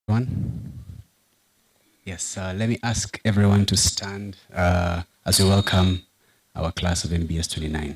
Everyone? Yes, let me ask everyone to stand as we welcome our class of MBS 29.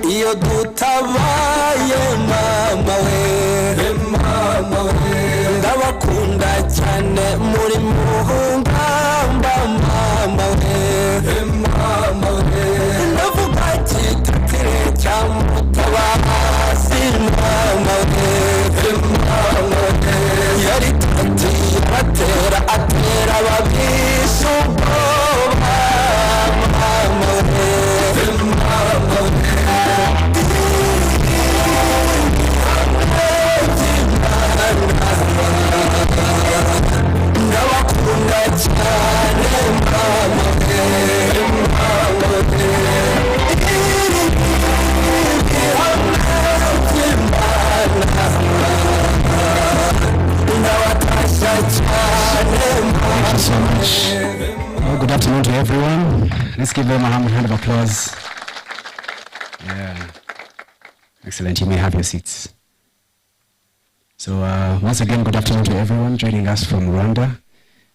Iyo dutabaye mama we ndabakunda cyane muri muhungamba mama we ndavuga kitatire cyamutabazi mama we yari tati atera babisha ubwoba mama we Good afternoon to everyone. Let's give them a round of applause. Yeah. Excellent. You may have your seats. So once again, good afternoon to everyone joining us from Rwanda.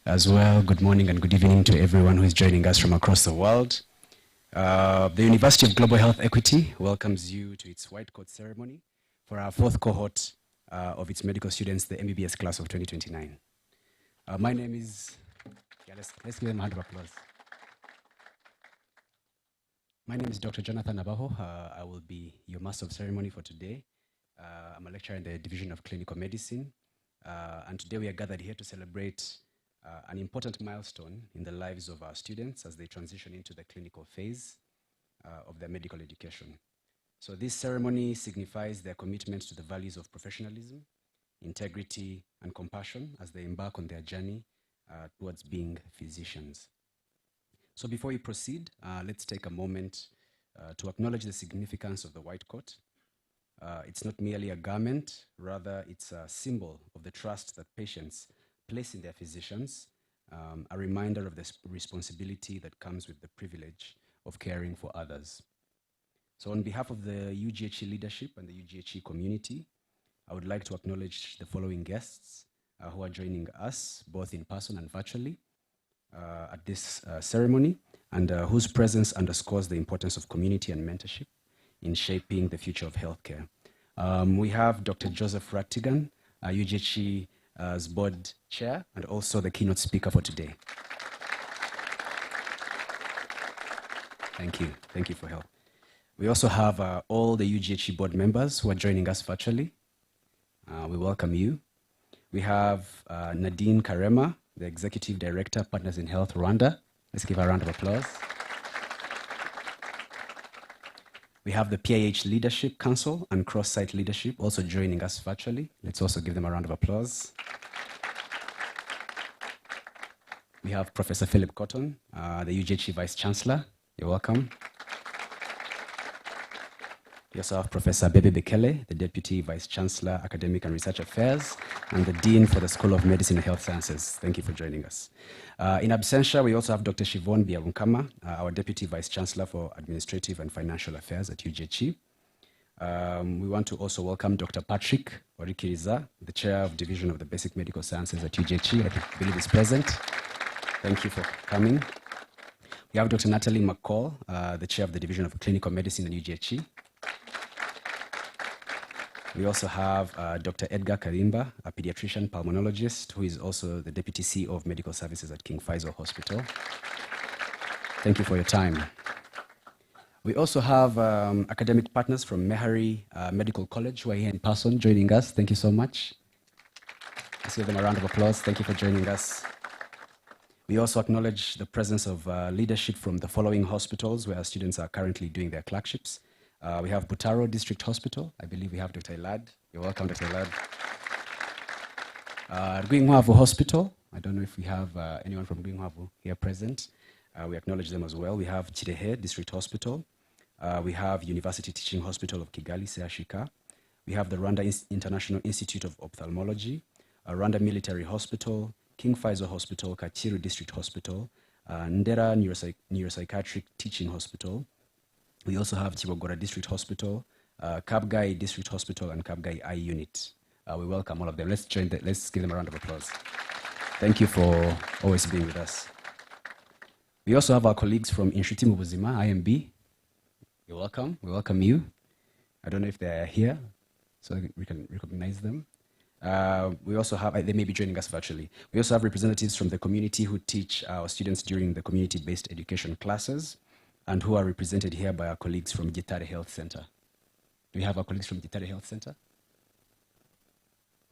As well, good morning and good evening to everyone who is joining us from across the world. The University of Global Health Equity welcomes you to its white coat ceremony for our fourth cohort of its medical students, the MBBS class of 2029. My name is, let's give them a round of applause. My name is Dr. Jonathan Abaho. I will be your master of ceremony for today. I'm a lecturer in the Division of Clinical Medicine. And today we are gathered here to celebrate an important milestone in the lives of our students as they transition into the clinical phase of their medical education. So this ceremony signifies their commitment to the values of professionalism, integrity, and compassion as they embark on their journey towards being physicians. So before we proceed, let's take a moment to acknowledge the significance of the white coat. It's not merely a garment, rather it's a symbol of the trust that patients place in their physicians, a reminder of the responsibility that comes with the privilege of caring for others. So on behalf of the UGHE leadership and the UGHE community, I would like to acknowledge the following guests who are joining us both in person and virtually at this ceremony, and whose presence underscores the importance of community and mentorship in shaping the future of healthcare. We have Dr. Joseph Rattigan, UGHE's board chair, and also the keynote speaker for today. Thank you for help. We also have all the UGHE board members who are joining us virtually. We welcome you. We have Nadine Karema, the Executive Director, Partners in Health, Rwanda. Let's give her a round of applause. We have the PIH Leadership Council and Cross-Site Leadership also joining us virtually. Let's also give them a round of applause. We have Professor Philip Cotton, the UGHE Vice Chancellor. You're welcome. We also have Professor Bebe Bekele, the Deputy Vice Chancellor, Academic and Research Affairs, and the Dean for the School of Medicine and Health Sciences. Thank you for joining us. In absentia, we also have Dr. Shivon Biarunkama, our Deputy Vice Chancellor for Administrative and Financial Affairs at UGHE. We want to also welcome Dr. Patrick Orikiriza, the Chair of Division of the Basic Medical Sciences at UGHE. I believe is present. Thank you for coming. We have Dr. Natalie McCall, the Chair of the Division of Clinical Medicine at UGHE. We also have Dr. Edgar Karimba, a pediatrician pulmonologist, who is also the Deputy CEO of Medical Services at King Faisal Hospital. Thank you for your time. We also have academic partners from Mehari Medical College who are here in person joining us. Thank you so much. Let's give them a round of applause. Thank you for joining us. We also acknowledge the presence of leadership from the following hospitals where our students are currently doing their clerkships. We have Butaro District Hospital. I believe we have Dr. Elad. You're welcome, Dr. Elad. Guingwavu Hospital. I don't know if we have anyone from Guingwavu here present. We acknowledge them as well. We have Chirehe District Hospital. We have University Teaching Hospital of Kigali, Seashika. We have the Rwanda International Institute of Ophthalmology, Rwanda Military Hospital, King Faisal Hospital, Kachiru District Hospital, Ndera Neuropsychiatric Teaching Hospital. We also have Chibogora District Hospital, Kabgai District Hospital, and Kabgai Eye Unit. We welcome all of them. Let's give them a round of applause. Thank you for always being with us. We also have our colleagues from Inshuti Mubuzima, IMB. You're welcome. We welcome you. I don't know if they're here, so we can recognize them. We also have, they may be joining us virtually. We also have representatives from the community who teach our students during the community-based education classes and who are represented here by our colleagues from Gitare Health Center. Do we have our colleagues from Gitare Health Center?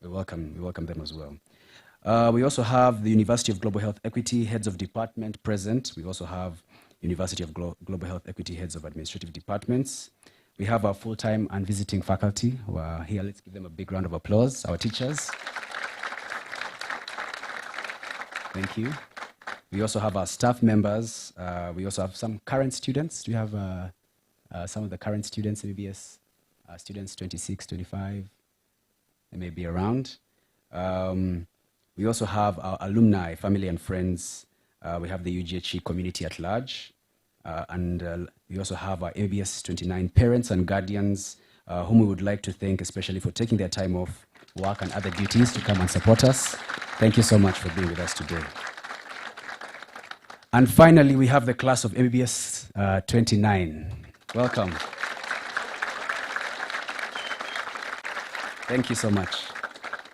We welcome them as well. We also have the University of Global Health Equity heads of department present. We also have University of Global Health Equity heads of administrative departments. We have our full-time and visiting faculty who are here. Let's give them a big round of applause, our teachers. Thank you. We also have our staff members. We also have some current students. Do we have some of the current students, MBBS students, 26, 25? They may be around. We also have our alumni, family and friends. We have the UGHE community at large. And we also have our MBBS 29 parents and guardians whom we would like to thank especially for taking their time off work and other duties to come and support us. Thank you so much for being with us today. And finally, we have the class of MBBS 29. Welcome. Thank you so much.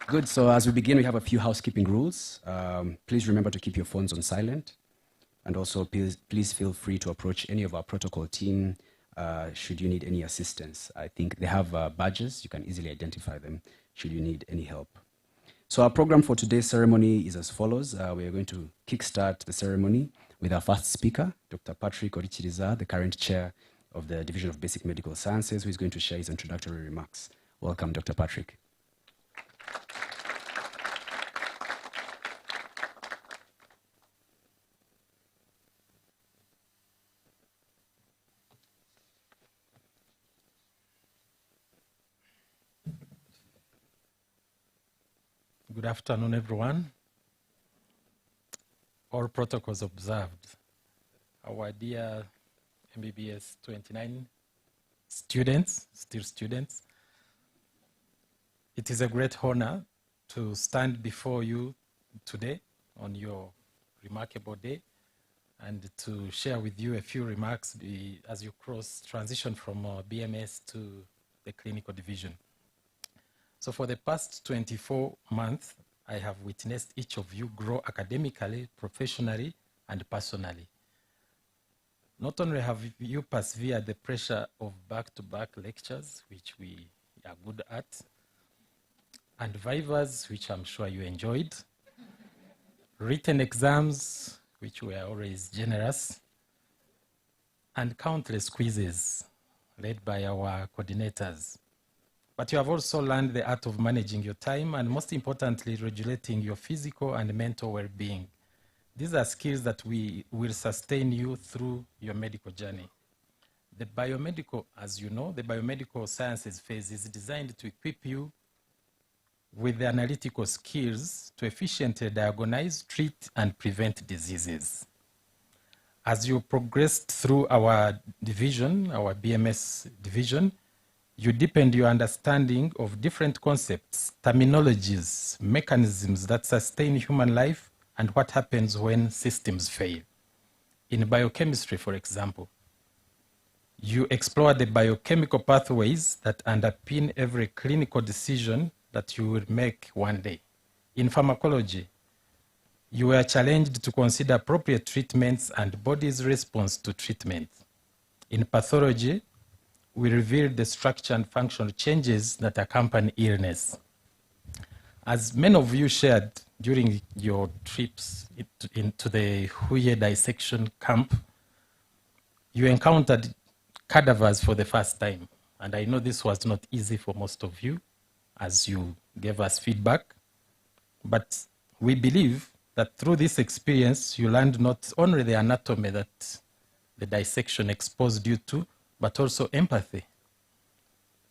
Good, so as we begin, we have a few housekeeping rules. Please remember to keep your phones on silent. And also, please feel free to approach any of our protocol team should you need any assistance. I think they have badges. You can easily identify them should you need any help. So our program for today's ceremony is as follows. We are going to kickstart the ceremony with our first speaker, Dr. Patrick Orichiriza, the current chair of the Division of Basic Medical Sciences, who is going to share his introductory remarks. Welcome, Dr. Patrick. Good afternoon, everyone. All protocols observed. Our dear MBBS 29 students, still students, it is a great honor to stand before you today on your remarkable day and to share with you a few remarks as you transition from BMS to the clinical division. So for the past 24 months, I have witnessed each of you grow academically, professionally, and personally. Not only have you persevered the pressure of back-to-back lectures, which we are good at, and vivas, which I'm sure you enjoyed, written exams, which were always generous, and countless quizzes led by our coordinators. But you have also learned the art of managing your time and, most importantly, regulating your physical and mental well-being. These are skills that will sustain you through your medical journey. The biomedical, as you know, the biomedical sciences phase is designed to equip you with the analytical skills to efficiently diagnose, treat, and prevent diseases. As you progressed through our division, our BMS division, you deepened your understanding of different concepts, terminologies, mechanisms that sustain human life, and what happens when systems fail. In biochemistry, for example, you explore the biochemical pathways that underpin every clinical decision that you will make one day. In pharmacology, you were challenged to consider appropriate treatments and body's response to treatment. In pathology, we revealed the structure and functional changes that accompany illness. As many of you shared during your trips into the UGHE dissection camp, you encountered cadavers for the first time. And I know this was not easy for most of you as you gave us feedback. But we believe that through this experience, you learned not only the anatomy that the dissection exposed you to, but also empathy.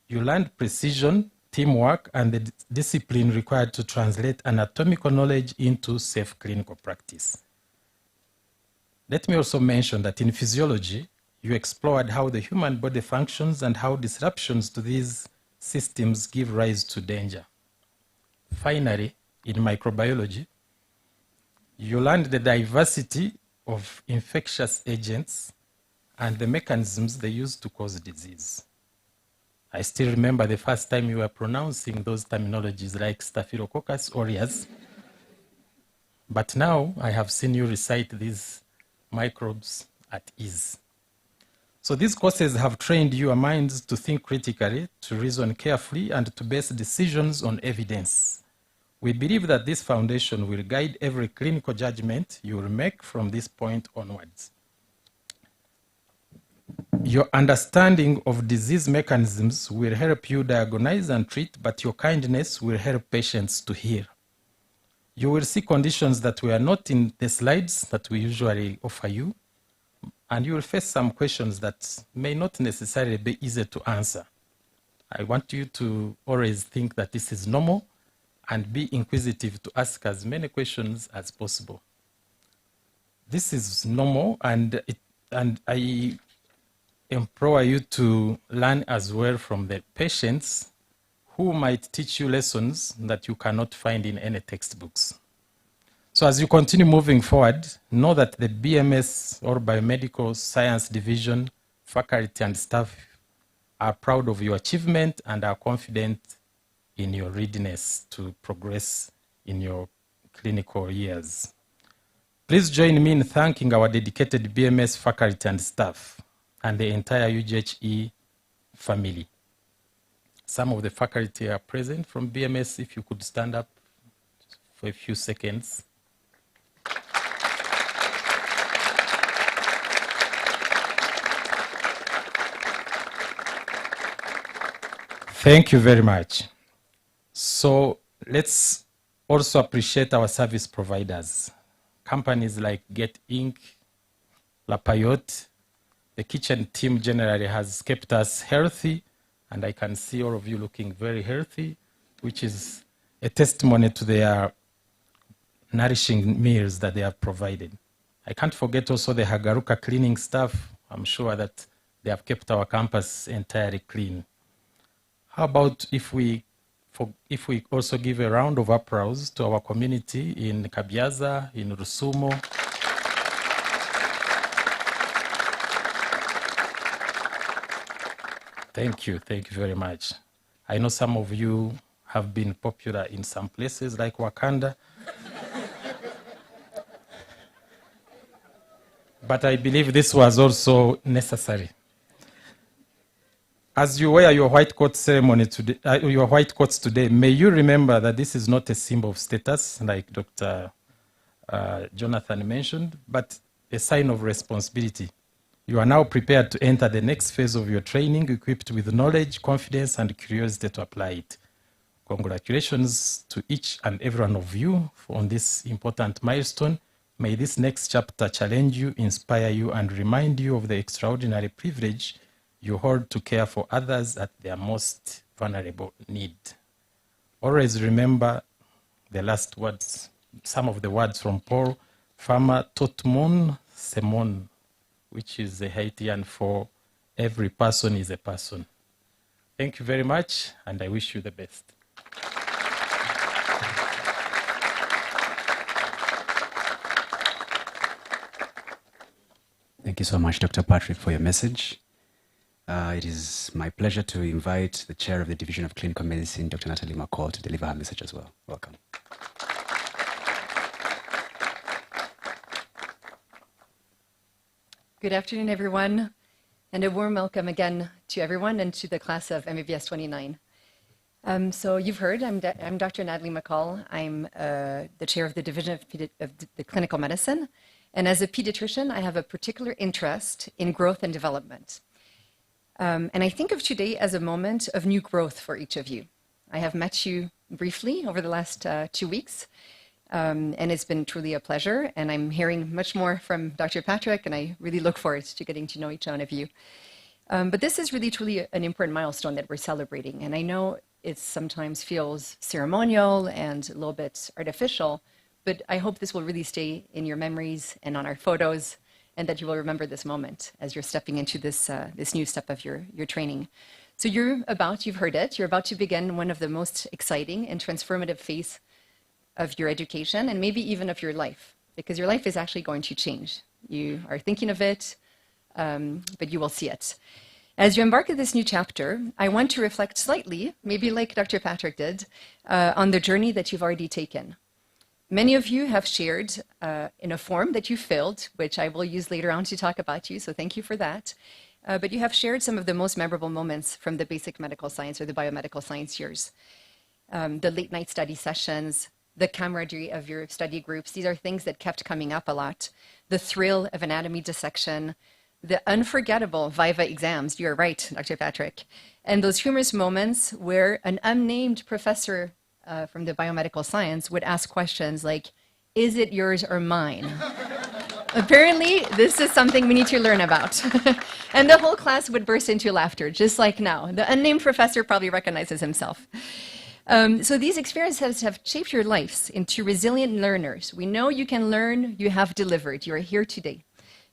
You learned precision, teamwork, and the discipline required to translate anatomical knowledge into safe clinical practice. Let me also mention that in physiology, you explored how the human body functions and how disruptions to these systems give rise to danger. Finally, in microbiology, you learned the diversity of infectious agents and the mechanisms they use to cause disease. I still remember the first time you were pronouncing those terminologies like Staphylococcus aureus, but now I have seen you recite these microbes at ease. So these courses have trained your minds to think critically, to reason carefully, and to base decisions on evidence. We believe that this foundation will guide every clinical judgment you will make from this point onwards. Your understanding of disease mechanisms will help you diagnose and treat, but your kindness will help patients to heal. You will see conditions that were not in the slides that we usually offer you, and you will face some questions that may not necessarily be easy to answer. I want you to always think that this is normal and be inquisitive to ask as many questions as possible. This is normal, and I implore you to learn as well from the patients who might teach you lessons that you cannot find in any textbooks. So as you continue moving forward, know that the BMS or Biomedical Science Division faculty and staff are proud of your achievement and are confident in your readiness to progress in your clinical years. Please join me in thanking our dedicated BMS faculty and staff and the entire UGHE family. Some of the faculty are present from BMS. If you could stand up for a few seconds. Thank you very much. So let's also appreciate our service providers. Companies like Get Inc., La Payotte. The kitchen team generally has kept us healthy, and I can see all of you looking very healthy, which is a testimony to their nourishing meals that they have provided. I can't forget also the Hagaruka cleaning staff. I'm sure that they have kept our campus entirely clean. How about if we also give a round of applause to our community in Kabyaza, in Rusumo. Thank you very much. I know some of you have been popular in some places like Wakanda. But I believe this was also necessary. As you wear your white coat ceremony today, your white coats today, may you remember that this is not a symbol of status, like Dr. Jonathan mentioned, but a sign of responsibility. You are now prepared to enter the next phase of your training, equipped with knowledge, confidence, and curiosity to apply it. Congratulations to each and every one of you on this important milestone. May this next chapter challenge you, inspire you, and remind you of the extraordinary privilege you hold to care for others at their most vulnerable need. Always remember the last words, some of the words from Paul, Fama tot mon semon, which is the Haitian for every person is a person. Thank you very much, and I wish you the best. Thank you so much, Dr. Patrick, for your message. It is my pleasure to invite the Chair of the Division of Clinical Medicine, Dr. Natalie McCall, to deliver her message as well. Welcome. Good afternoon, everyone, and a warm welcome again to everyone and to the class of MBBS 29. So you've heard, I'm Dr. Natalie McCall. I'm the chair of the Division of the Clinical Medicine, and as a pediatrician, I have a particular interest in growth and development. And I think of today as a moment of new growth for each of you. I have met you briefly over the last 2 weeks, and it's been truly a pleasure. And I'm hearing much more from Dr. Patrick, and I really look forward to getting to know each one of you. But this is really, truly an important milestone that we're celebrating. And I know it sometimes feels ceremonial and a little bit artificial, but I hope this will really stay in your memories and on our photos, and that you will remember this moment as you're stepping into this new step of your training. So you've heard it, you're about to begin one of the most exciting and transformative phase of your education, and maybe even of your life, because your life is actually going to change. You are thinking of it, but you will see it. As you embark on this new chapter, I want to reflect slightly, maybe like Dr. Patrick did, on the journey that you've already taken. Many of you have shared in a form that you filled, which I will use later on to talk about you, so thank you for that. But you have shared some of the most memorable moments from the basic medical science or the biomedical science years. The late night study sessions, the camaraderie of your study groups, these are things that kept coming up a lot. The thrill of anatomy dissection, the unforgettable Viva exams, you're right, Dr. Patrick, and those humorous moments where an unnamed professor from the biomedical science would ask questions like, is it yours or mine? Apparently, this is something we need to learn about. And the whole class would burst into laughter, just like now. The unnamed professor probably recognizes himself. So these experiences have shaped your lives into resilient learners. We know you can learn, you have delivered, you are here today,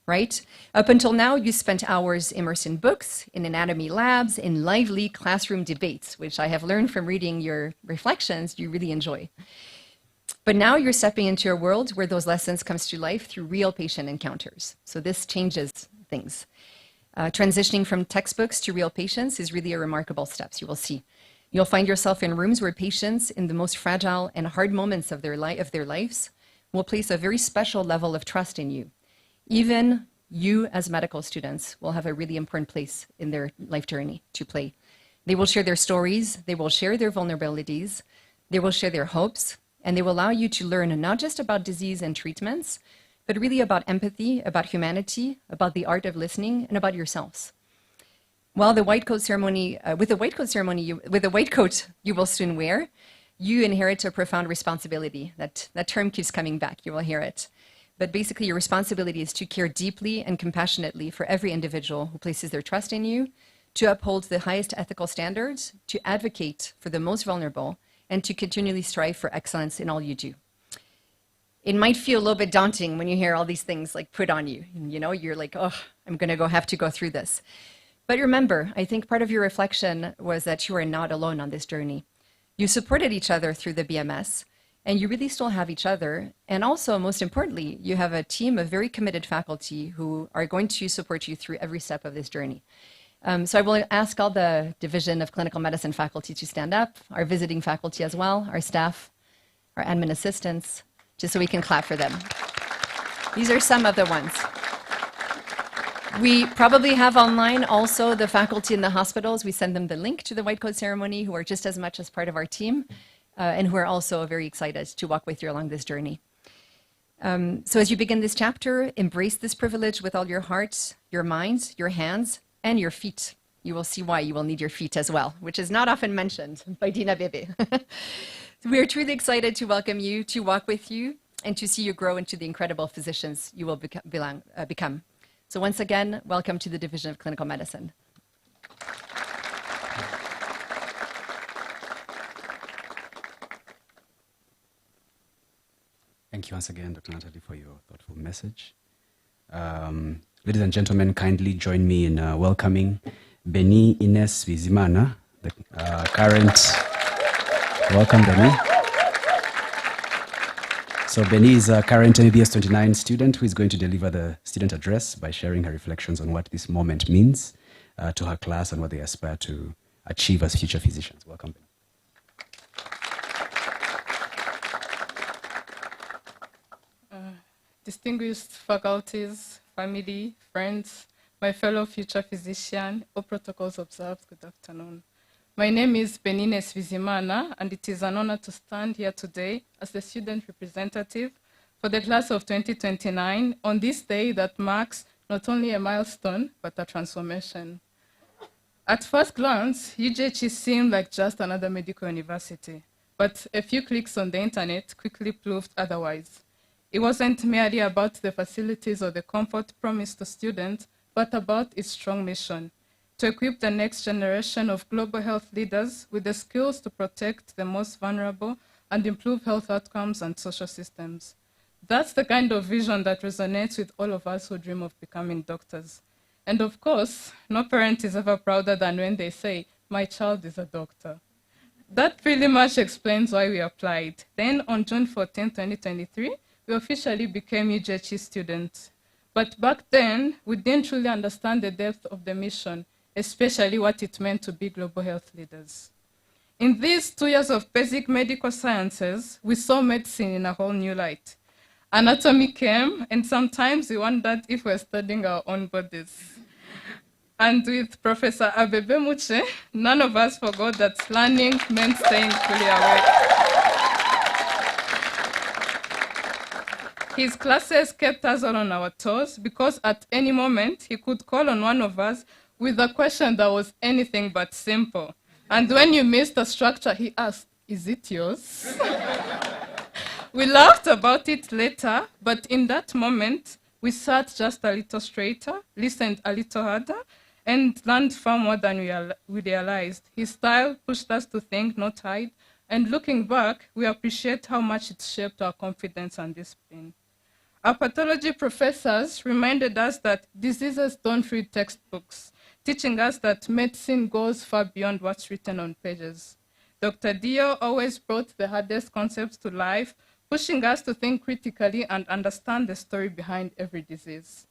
right? Up until now, you spent hours immersed in books, in anatomy labs, in lively classroom debates, which I have learned from reading your reflections you really enjoy. But now you're stepping into a world where those lessons come to life through real patient encounters. So this changes things. Transitioning from textbooks to real patients is really a remarkable step, you will see. You'll find yourself in rooms where patients, in the most fragile and hard moments of their lives, will place a very special level of trust in you. Even you as medical students will have a really important place in their life journey to play. They will share their stories, they will share their vulnerabilities, they will share their hopes, and they will allow you to learn not just about disease and treatments, but really about empathy, about humanity, about the art of listening, and about yourselves. While the white coat ceremony, with the white coat you will soon wear, you inherit a profound responsibility. That term keeps coming back, you will hear it. But basically your responsibility is to care deeply and compassionately for every individual who places their trust in you, to uphold the highest ethical standards, to advocate for the most vulnerable, and to continually strive for excellence in all you do. It might feel a little bit daunting when you hear all these things like put on you. You know, you're like, oh, I'm gonna have to go through this. But remember, I think part of your reflection was that you are not alone on this journey. You supported each other through the BMS, and you really still have each other. And also, most importantly, you have a team of very committed faculty who are going to support you through every step of this journey. So I will ask all the Division of Clinical Medicine faculty to stand up, our visiting faculty as well, our staff, our admin assistants, just so we can clap for them. These are some of the ones. We probably have online also the faculty in the hospitals. We send them the link to the white coat ceremony, who are just as much as part of our team, and who are also very excited to walk with you along this journey. So as you begin this chapter, embrace this privilege with all your heart, your mind, your hands, and your feet. You will see why you will need your feet as well, which is not often mentioned by Dina Bebe. We are truly excited to welcome you, to walk with you, and to see you grow into the incredible physicians you will become. So once again, welcome to the Division of Clinical Medicine. Thank you once again, Dr. Natalie, for your thoughtful message. Ladies and gentlemen, kindly join me in welcoming Beni Ines Vizimana, the current... Welcome, Beni. So Beni is a current MBBS-29 student who is going to deliver the student address by sharing her reflections on what this moment means to her class and what they aspire to achieve as future physicians. Welcome, Beni. Distinguished faculties, family, friends, my fellow future physician, all protocols observed, good afternoon. My name is Benines Vizimana, and it is an honor to stand here today as the student representative for the class of 2029 on this day that marks not only a milestone, but a transformation. At first glance, UGHE seemed like just another medical university, but a few clicks on the internet quickly proved otherwise. It wasn't merely about the facilities or the comfort promised to students, but about its strong mission: to equip the next generation of global health leaders with the skills to protect the most vulnerable and improve health outcomes and social systems. That's the kind of vision that resonates with all of us who dream of becoming doctors. And of course, no parent is ever prouder than when they say, "My child is a doctor." That pretty much explains why we applied. Then on June 14, 2023, we officially became UGHE students. But back then, we didn't truly understand the depth of the mission, especially what it meant to be global health leaders. In these 2 years of basic medical sciences, we saw medicine in a whole new light. Anatomy came, and sometimes we wondered if we're studying our own bodies. And with Professor Abebe Muche, none of us forgot that learning meant staying fully awake. His classes kept us all on our toes because at any moment he could call on one of us with a question that was anything but simple. And when you missed a structure, he asked, "Is it yours?" We laughed about it later, but in that moment, we sat just a little straighter, listened a little harder, and learned far more than we realized. His style pushed us to think, not hide, and looking back, we appreciate how much it shaped our confidence and discipline. Our pathology professors reminded us that diseases don't read textbooks, teaching us that medicine goes far beyond what's written on pages. Dr. Dio always brought the hardest concepts to life, pushing us to think critically and understand the story behind every disease.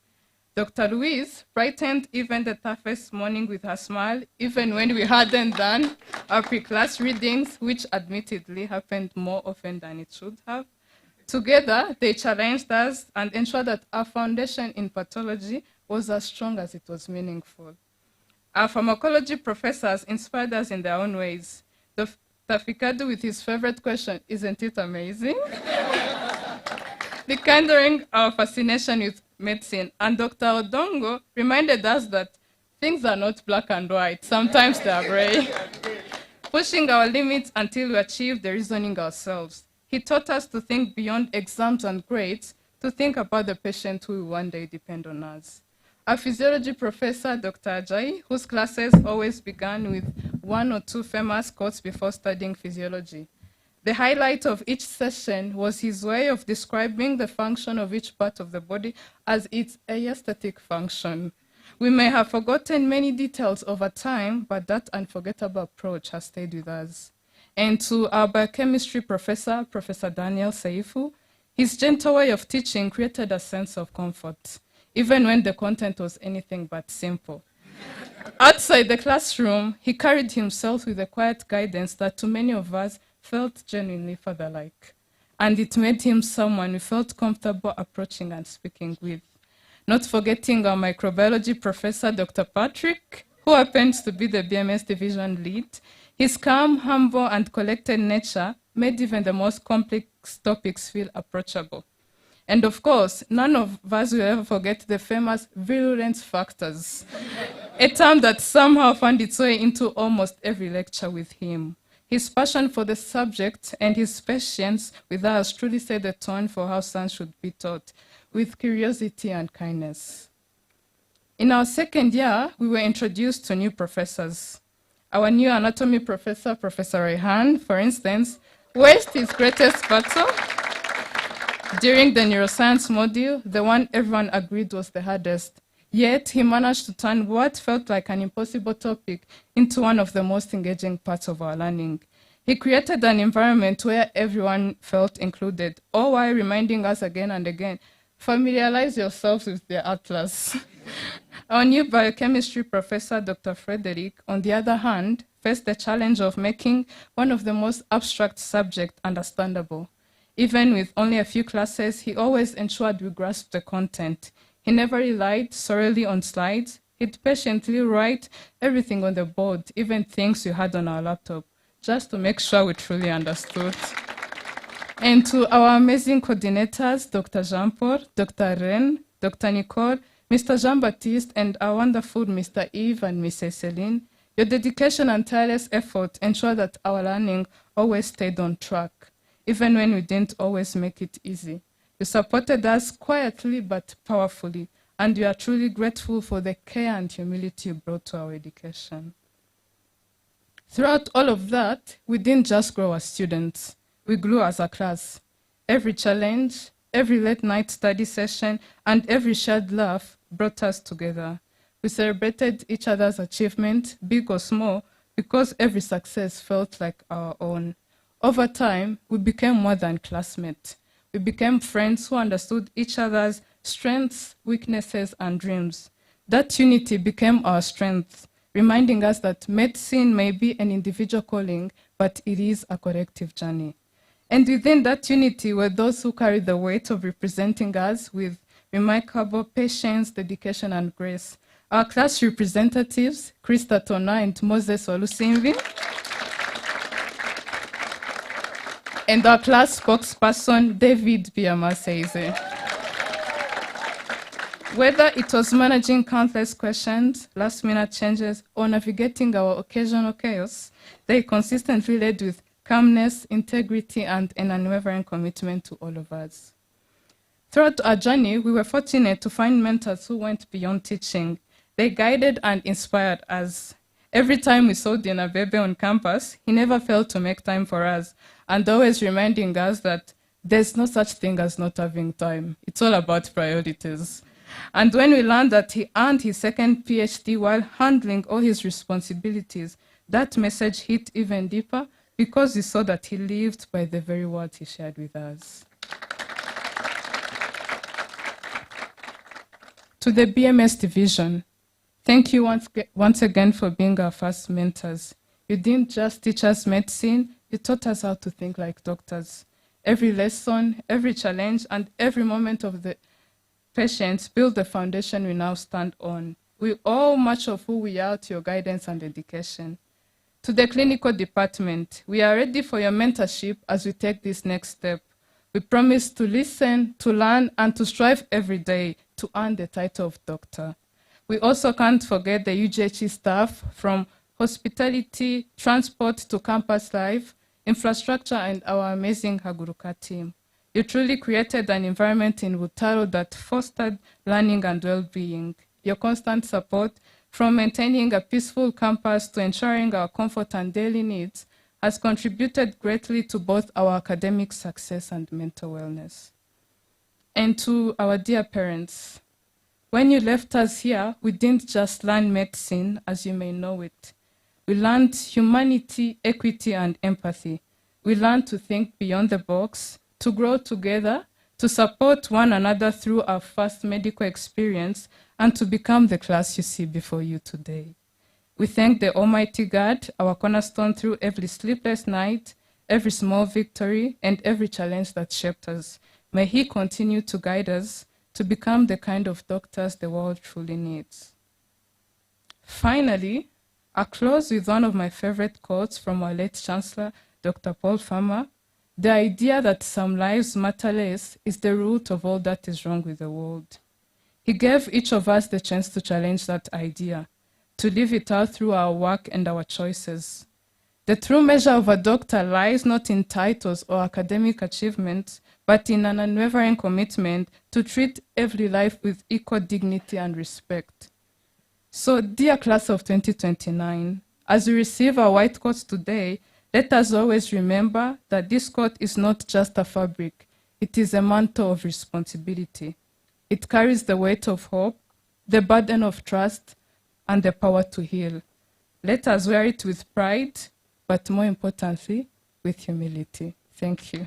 Dr. Louise brightened even the toughest morning with her smile, even when we hadn't done our pre-class readings, which admittedly happened more often than it should have. Together, they challenged us and ensured that our foundation in pathology was as strong as it was meaningful. Our pharmacology professors inspired us in their own ways. Dr. Fikadu with his favorite question, "Isn't it amazing?" Rekindling our fascination with medicine. And Dr. Odongo reminded us that things are not black and white. Sometimes they are gray. Pushing our limits until we achieve the reasoning ourselves. He taught us to think beyond exams and grades, to think about the patient who will one day depend on us. Our physiology professor, Dr. Ajayi, whose classes always began with 1 or 2 famous quotes before studying physiology. The highlight of each session was his way of describing the function of each part of the body as its aesthetic function. We may have forgotten many details over time, but that unforgettable approach has stayed with us. And to our biochemistry professor, Professor Daniel Seifu, his gentle way of teaching created a sense of comfort, even when the content was anything but simple. Outside the classroom, he carried himself with a quiet guidance that to many of us felt genuinely father-like. And it made him someone we felt comfortable approaching and speaking with. Not forgetting our microbiology professor, Dr. Patrick, who happens to be the BMS division lead. His calm, humble, and collected nature made even the most complex topics feel approachable. And of course, none of us will ever forget the famous virulence factors, a term that somehow found its way into almost every lecture with him. His passion for the subject and his patience with us truly set the tone for how science should be taught, with curiosity and kindness. In our second year, we were introduced to new professors. Our new anatomy professor, Professor Rehan, for instance, waged his greatest battle during the neuroscience module, the one everyone agreed was the hardest. Yet he managed to turn what felt like an impossible topic into one of the most engaging parts of our learning. He created an environment where everyone felt included, all while reminding us again and again, familiarize yourselves with the atlas. Our new biochemistry professor, Dr. Frederick, on the other hand, faced the challenge of making one of the most abstract subjects understandable. Even with only a few classes, he always ensured we grasped the content. He never relied solely on slides. He'd patiently write everything on the board, even things we had on our laptop, just to make sure we truly understood. And to our amazing coordinators, Dr. Jean-Paul, Dr. Ren, Dr. Nicole, Mr. Jean-Baptiste, and our wonderful Mr. Yves and Mrs. Celine, Your dedication and tireless effort ensure that our learning always stayed on track, even when we didn't always make it easy. You supported us quietly but powerfully, and we are truly grateful for the care and humility you brought to our education. Throughout all of that, we didn't just grow as students, we grew as a class. Every challenge, every late night study session, and every shared laugh brought us together. We celebrated each other's achievement, big or small, because every success felt like our own. Over time, we became more than classmates. We became friends who understood each other's strengths, weaknesses, and dreams. That unity became our strength, reminding us that medicine may be an individual calling, but it is a collective journey. And within that unity were those who carried the weight of representing us with remarkable patience, dedication, and grace. Our class representatives, Krista Tona and Moses Olusimvi, and our class spokesperson, David Biamaseize. Whether it was managing countless questions, last-minute changes, or navigating our occasional chaos, they consistently led with calmness, integrity, and an unwavering commitment to all of us. Throughout our journey, we were fortunate to find mentors who went beyond teaching. They guided and inspired us. Every time we saw Dina Bebe on campus, he never failed to make time for us, and always reminding us that there's no such thing as not having time. It's all about priorities. And when we learned that he earned his second PhD while handling all his responsibilities, that message hit even deeper because we saw that he lived by the very words he shared with us. To the BMS division, thank you once again for being our first mentors. You didn't just teach us medicine, you taught us how to think like doctors. Every lesson, every challenge, and every moment of the patients build the foundation we now stand on. We owe much of who we are to your guidance and dedication. To the clinical department, we are ready for your mentorship as we take this next step. We promise to listen, to learn, and to strive every day to earn the title of doctor. We also can't forget the UGHE staff, from hospitality, transport to campus life, infrastructure, and our amazing Haguruka team. You truly created an environment in Butaro that fostered learning and well-being. Your constant support, from maintaining a peaceful campus to ensuring our comfort and daily needs, has contributed greatly to both our academic success and mental wellness. And to our dear parents, when you left us here, we didn't just learn medicine as you may know it. We learned humanity, equity, and empathy. We learned to think beyond the box, to grow together, to support one another through our first medical experience, and to become the class you see before you today. We thank the Almighty God, our cornerstone, through every sleepless night, every small victory, and every challenge that shaped us. May He continue to guide us to become the kind of doctors the world truly needs. Finally, I'll close with one of my favorite quotes from our late Chancellor, Dr. Paul Farmer. The idea that some lives matter less is the root of all that is wrong with the world. He gave each of us the chance to challenge that idea, to live it out through our work and our choices. The true measure of a doctor lies not in titles or academic achievements, but in an unwavering commitment to treat every life with equal dignity and respect. So, dear class of 2029, as we receive our white coats today, let us always remember that this coat is not just a fabric, it is a mantle of responsibility. It carries the weight of hope, the burden of trust, and the power to heal. Let us wear it with pride, but more importantly, with humility. Thank you.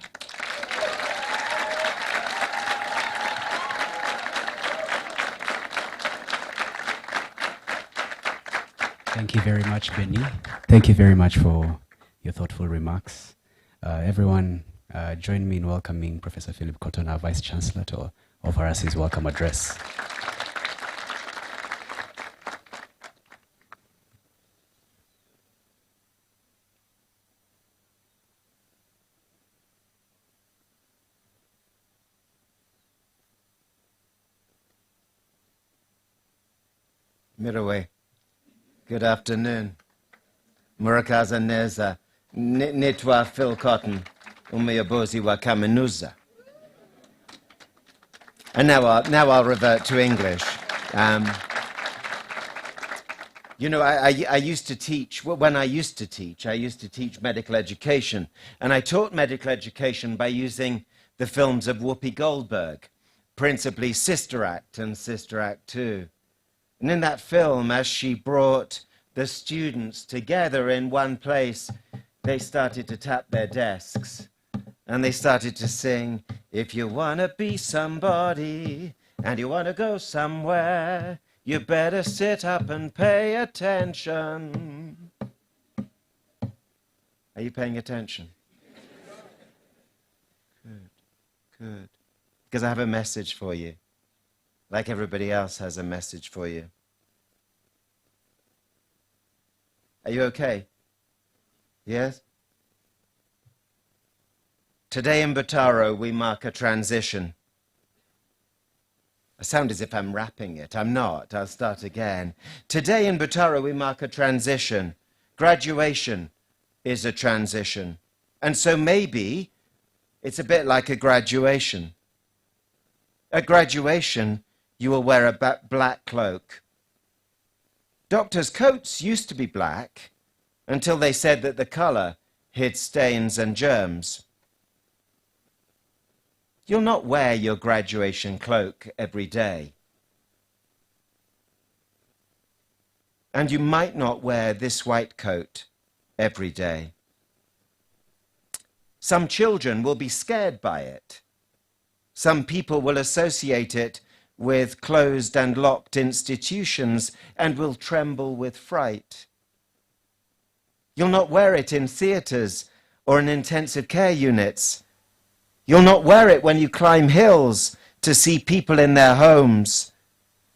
Thank you very much, Benny. Thank you very much for your thoughtful remarks. Everyone, join me in welcoming Professor Philip Cotton, our Vice Chancellor, to offer us his welcome address. Middleway. Good afternoon. Murakaza neza nitwa Phil Cotton umuyobozi wa kaminuza. And now I'll revert to English. You know, I used to teach, when I used to teach medical education. And I taught medical education by using the films of Whoopi Goldberg, principally Sister Act and Sister Act 2. And in that film, as she brought the students together in one place, they started to tap their desks. And they started to sing, if you want to be somebody and you want to go somewhere, you better sit up and pay attention. Are you paying attention? Good, good. Because I have a message for you, like everybody else has a message for you. Are you okay? Yes? Today in Butaro, we mark a transition. I sound as if I'm rapping it. I'm not. I'll start again. Today in Butaro, we mark a transition. Graduation is a transition. And so maybe it's a bit like a graduation. At graduation, you will wear a black cloak. Doctors' coats used to be black until they said that the color hid stains and germs. You'll not wear your graduation cloak every day. And you might not wear this white coat every day. Some children will be scared by it. Some people will associate it with closed and locked institutions and will tremble with fright. You'll not wear it in theatres or in intensive care units. You'll not wear it when you climb hills to see people in their homes.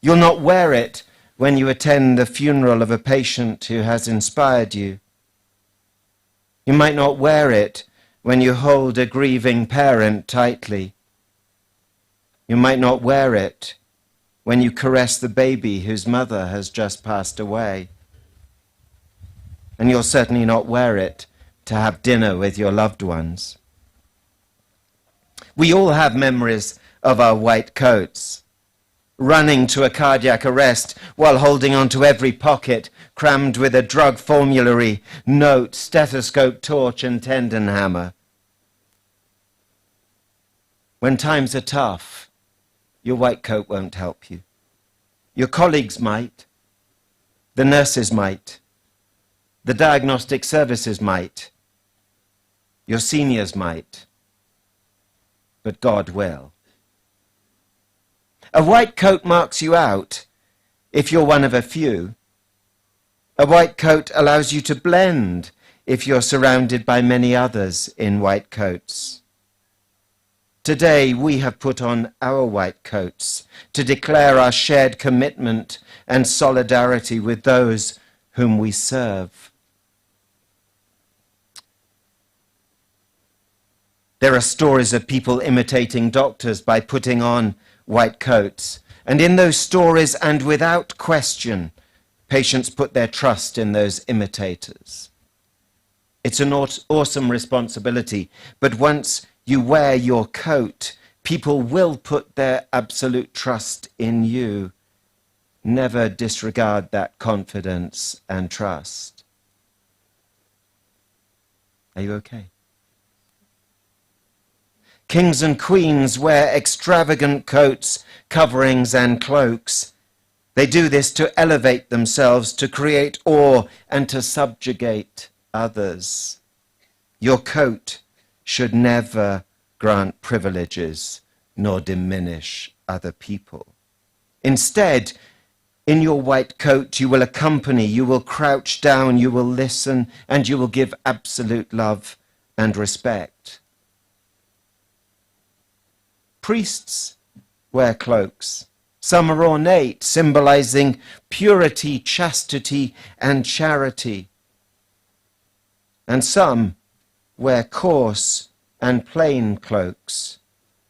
You'll not wear it when you attend the funeral of a patient who has inspired you. You might not wear it when you hold a grieving parent tightly. You might not wear it when you caress the baby whose mother has just passed away. And you'll certainly not wear it to have dinner with your loved ones. We all have memories of our white coats, running to a cardiac arrest while holding onto every pocket crammed with a drug formulary, note, stethoscope, torch, and tendon hammer. When times are tough, your white coat won't help you. Your colleagues might, the nurses might, the diagnostic services might, your seniors might. But God will. A white coat marks you out if you're one of a few. A white coat allows you to blend if you're surrounded by many others in white coats. Today we have put on our white coats to declare our shared commitment and solidarity with those whom we serve. There are stories of people imitating doctors by putting on white coats. And in those stories, and without question, patients put their trust in those imitators. It's an awesome responsibility. But once you wear your coat, people will put their absolute trust in you. Never disregard that confidence and trust. Are you okay? Kings and queens wear extravagant coats, coverings, and cloaks. They do this to elevate themselves, to create awe, and to subjugate others. Your coat should never grant privileges nor diminish other people. Instead, in your white coat, you will accompany, you will crouch down, you will listen, and you will give absolute love and respect. Priests wear cloaks. Some are ornate, symbolizing purity, chastity, and charity. And some wear coarse and plain cloaks,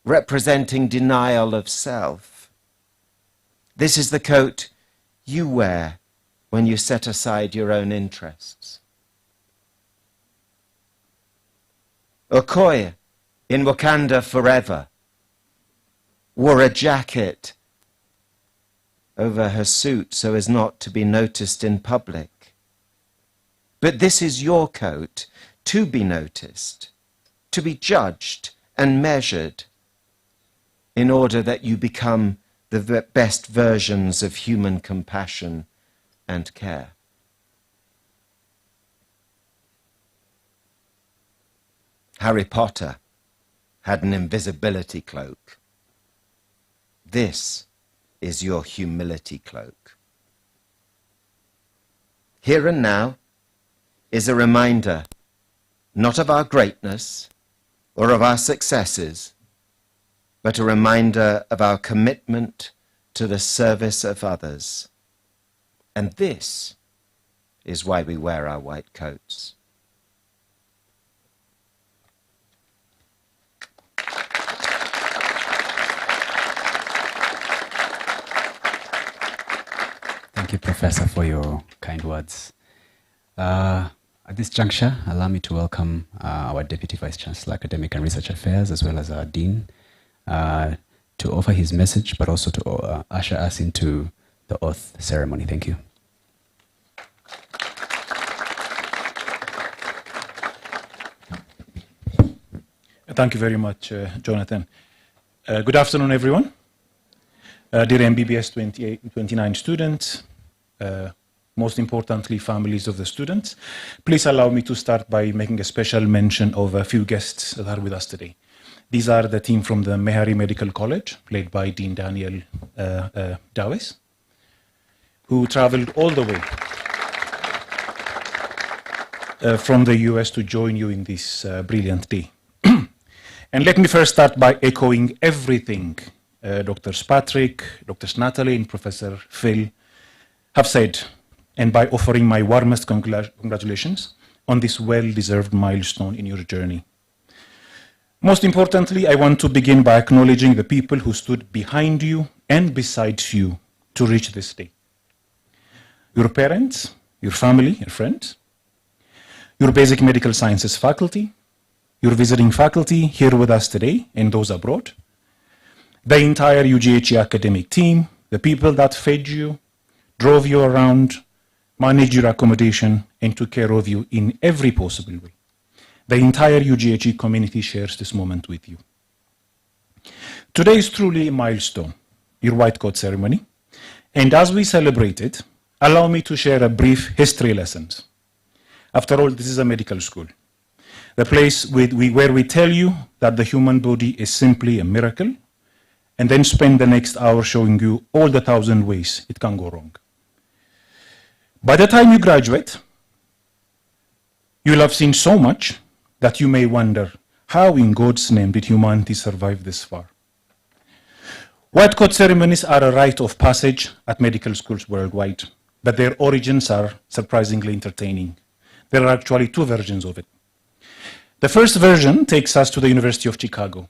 representing denial of self. This is the coat you wear when you set aside your own interests. Okoye, in Wakanda Forever, wore a jacket over her suit so as not to be noticed in public. But this is your coat to be noticed, to be judged and measured in order that you become the best versions of human compassion and care. Harry Potter had an invisibility cloak. This is your humility cloak. Here and now is a reminder not of our greatness or of our successes, but a reminder of our commitment to the service of others. And this is why we wear our white coats. Thank you, Professor, for your kind words. At this juncture, allow me to welcome our Deputy Vice-Chancellor, Academic and Research Affairs, as well as our Dean, to offer his message, but also to usher us into the oath ceremony. Thank you. Thank you very much, Jonathan. Good afternoon, everyone. Dear MBBS 29 students, most importantly, families of the students, please allow me to start by making a special mention of a few guests that are with us today. These are the team from the Meharry Medical College, led by Dean Daniel Dawes, who traveled all the way from the US to join you in this brilliant day. And let me first start by echoing everything Drs. Patrick, Drs. Natalie, and Professor Phil have said, and by offering my warmest congratulations on this well-deserved milestone in your journey. Most importantly, I want to begin by acknowledging the people who stood behind you and beside you to reach this day. Your parents, your family, your friends, your basic medical sciences faculty, your visiting faculty here with us today and those abroad, the entire UGHE academic team, the people that fed you, drove you around, managed your accommodation, and took care of you in every possible way. The entire UGHE community shares this moment with you. Today is truly a milestone, your white coat ceremony, and as we celebrate it, allow me to share a brief history lessons. After all, this is a medical school, the place where we tell you that the human body is simply a miracle, and then spend the next hour showing you all the 1,000 ways it can go wrong. By the time you graduate, you'll have seen so much that you may wonder, how in God's name did humanity survive this far? White coat ceremonies are a rite of passage at medical schools worldwide, but their origins are surprisingly entertaining. There are actually two versions of it. The first version takes us to the University of Chicago,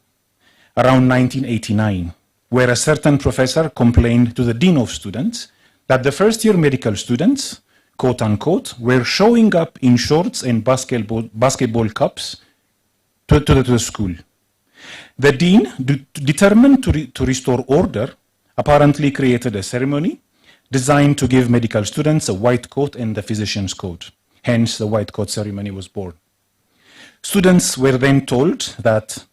around 1989, where a certain professor complained to the dean of students that the first-year medical students, quote unquote, were showing up in shorts and basketball caps to the school. The dean, determined to restore order, apparently created a ceremony designed to give medical students a white coat and the physician's coat. Hence, the white coat ceremony was born. Students were then told that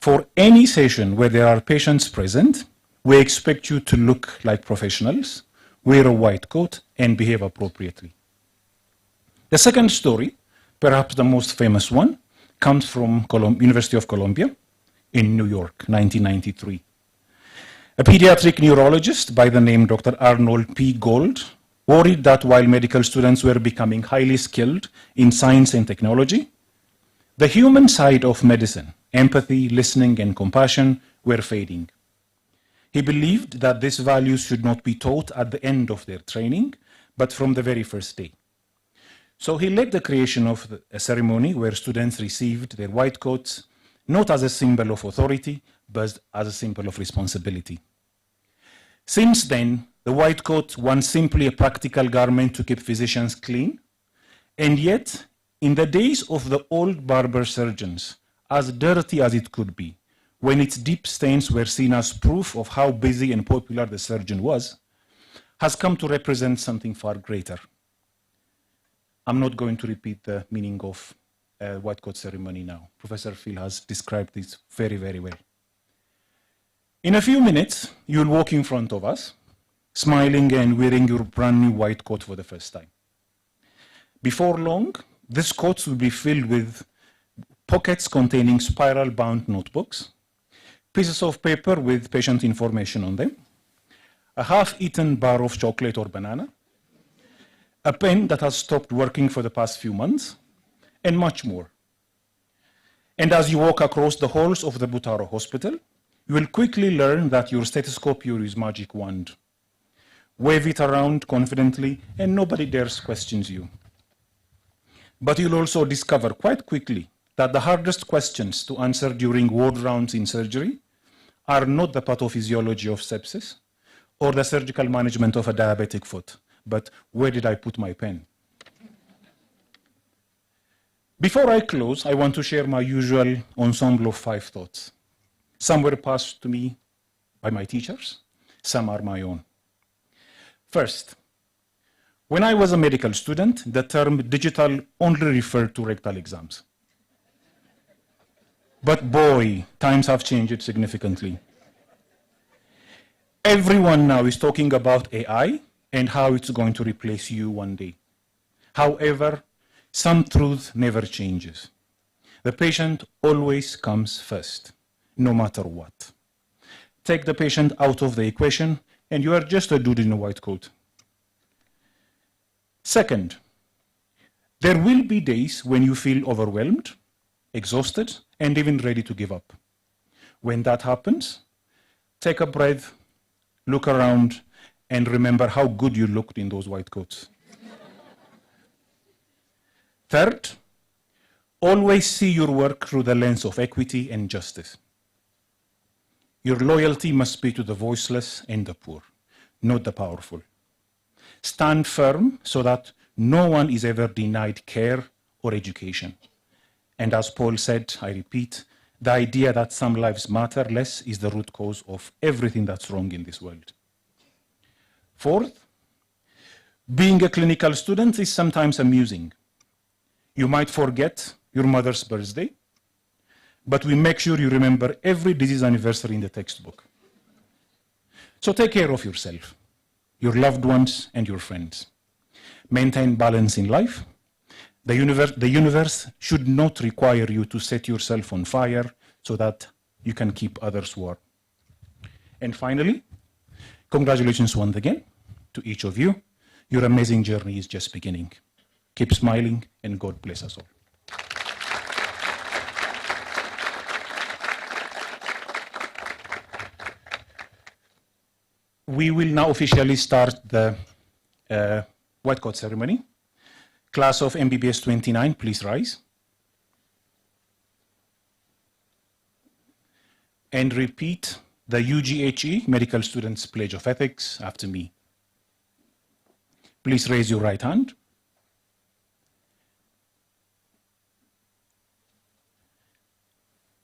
for any session where there are patients present, we expect you to look like professionals, wear a white coat, and behave appropriately. The second story, perhaps the most famous one, comes from University of Columbia in New York, 1993. A pediatric neurologist by the name Dr. Arnold P. Gold worried that while medical students were becoming highly skilled in science and technology, the human side of medicine, empathy, listening, and compassion, were fading. He believed that these values should not be taught at the end of their training, but from the very first day. So he led the creation of a ceremony where students received their white coats, not as a symbol of authority, but as a symbol of responsibility. Since then, the white coat was simply a practical garment to keep physicians clean, and yet, in the days of the old barber surgeons, as dirty as it could be, when its deep stains were seen as proof of how busy and popular the surgeon was, has come to represent something far greater. I'm not going to repeat the meaning of white coat ceremony now. Professor Phil has described this very, very well. In a few minutes, you'll walk in front of us, smiling and wearing your brand new white coat for the first time. Before long, these coats will be filled with pockets containing spiral-bound notebooks, pieces of paper with patient information on them, a half-eaten bar of chocolate or banana, a pen that has stopped working for the past few months, and much more. And as you walk across the halls of the Butaro Hospital, you will quickly learn that your stethoscope is your magic wand. Wave it around confidently, and nobody dares question you. But you'll also discover quite quickly that the hardest questions to answer during ward rounds in surgery are not the pathophysiology of sepsis or the surgical management of a diabetic foot, but where did I put my pen? Before I close, I want to share my usual ensemble of 5 thoughts. Some were passed to me by my teachers, some are my own. First, when I was a medical student, the term digital only referred to rectal exams. But boy, times have changed significantly. Everyone now is talking about AI and how it's going to replace you one day. However, some truth never changes. The patient always comes first, no matter what. Take the patient out of the equation, and you are just a dude in a white coat. Second, there will be days when you feel overwhelmed, exhausted, and even ready to give up. When that happens, take a breath, look around, and remember how good you looked in those white coats. Third, always see your work through the lens of equity and justice. Your loyalty must be to the voiceless and the poor, not the powerful. Stand firm so that no one is ever denied care or education. And as Paul said, I repeat, the idea that some lives matter less is the root cause of everything that's wrong in this world. Fourth, being a clinical student is sometimes amusing. You might forget your mother's birthday, but we make sure you remember every disease anniversary in the textbook. So take care of yourself, your loved ones, and your friends. Maintain balance in life. The universe should not require you to set yourself on fire so that you can keep others warm. And finally, congratulations once again to each of you. Your amazing journey is just beginning. Keep smiling, and God bless us all. We will now officially start the white coat ceremony. Class of MBBS 29, please rise. And repeat the UGHE Medical Students Pledge of Ethics after me. Please raise your right hand.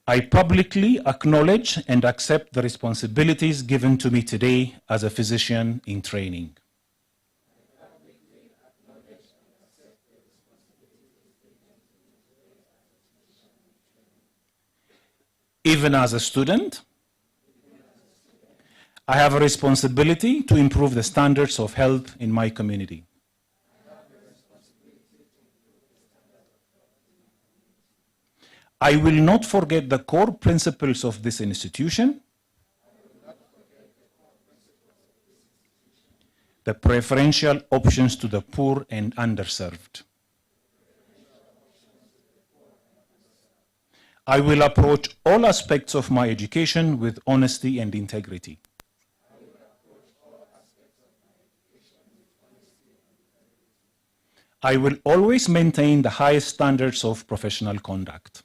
I publicly acknowledge and accept the responsibilities given to me today as a physician in training. Even as a student, I have a responsibility to improve the standards of health in my community. I will not forget the core principles of this institution, the preferential options to the poor and underserved. I will approach all aspects of my education with honesty and integrity. I will always maintain the highest standards of professional conduct.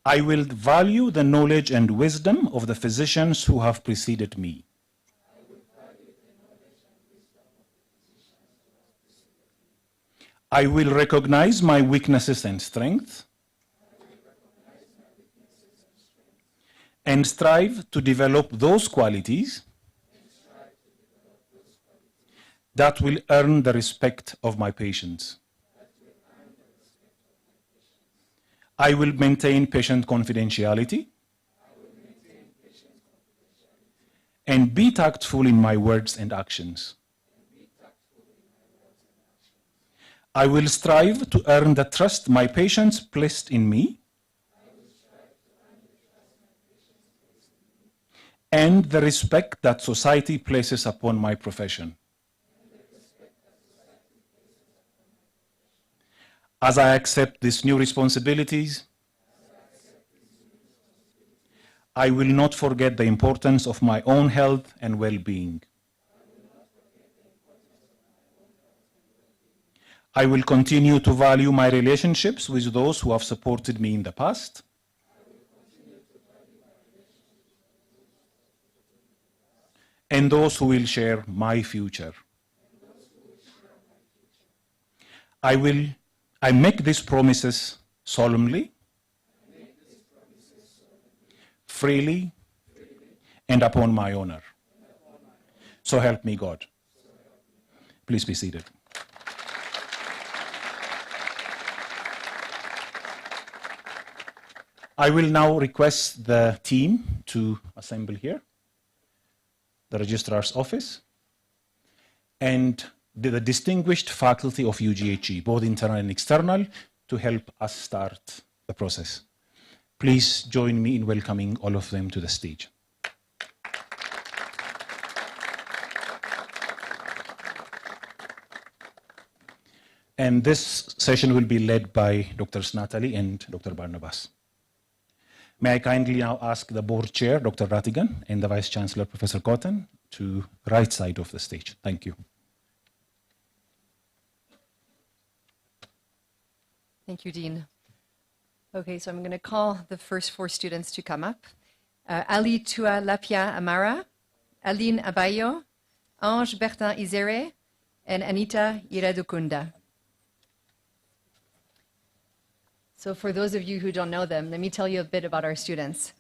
I will value the knowledge and wisdom of the physicians who have preceded me. I will recognize my weaknesses and strengths and strive to develop those qualities that will earn the respect of my patients. I will maintain patient confidentiality and be tactful in my words and actions. I will strive to earn the trust my patients placed in me and the respect that society places upon my profession. As I accept these new responsibilities, I will not forget the importance of my own health and well-being. I will continue to value my relationships with those who have supported me in the past. And those who will share my future. I make these promises solemnly, freely, and upon my honor. So help me God. Please be seated. I will now request the team to assemble here, the Registrar's Office, and the distinguished faculty of UGHE, both internal and external, to help us start the process. Please join me in welcoming all of them to the stage. And this session will be led by Drs. Natalie and Dr. Barnabas. May I kindly now ask the board chair, Dr. Rattigan, and the vice chancellor, Professor Cotton, to the right side of the stage. Thank you. Thank you, Dean. Okay, so I'm going to call the first four students to come up. Ali Tua Lapia Amara, Aline Abayo, Ange Bertin Izere, and Anita Iradukunda. So for those of you who don't know them, let me tell you a bit about our students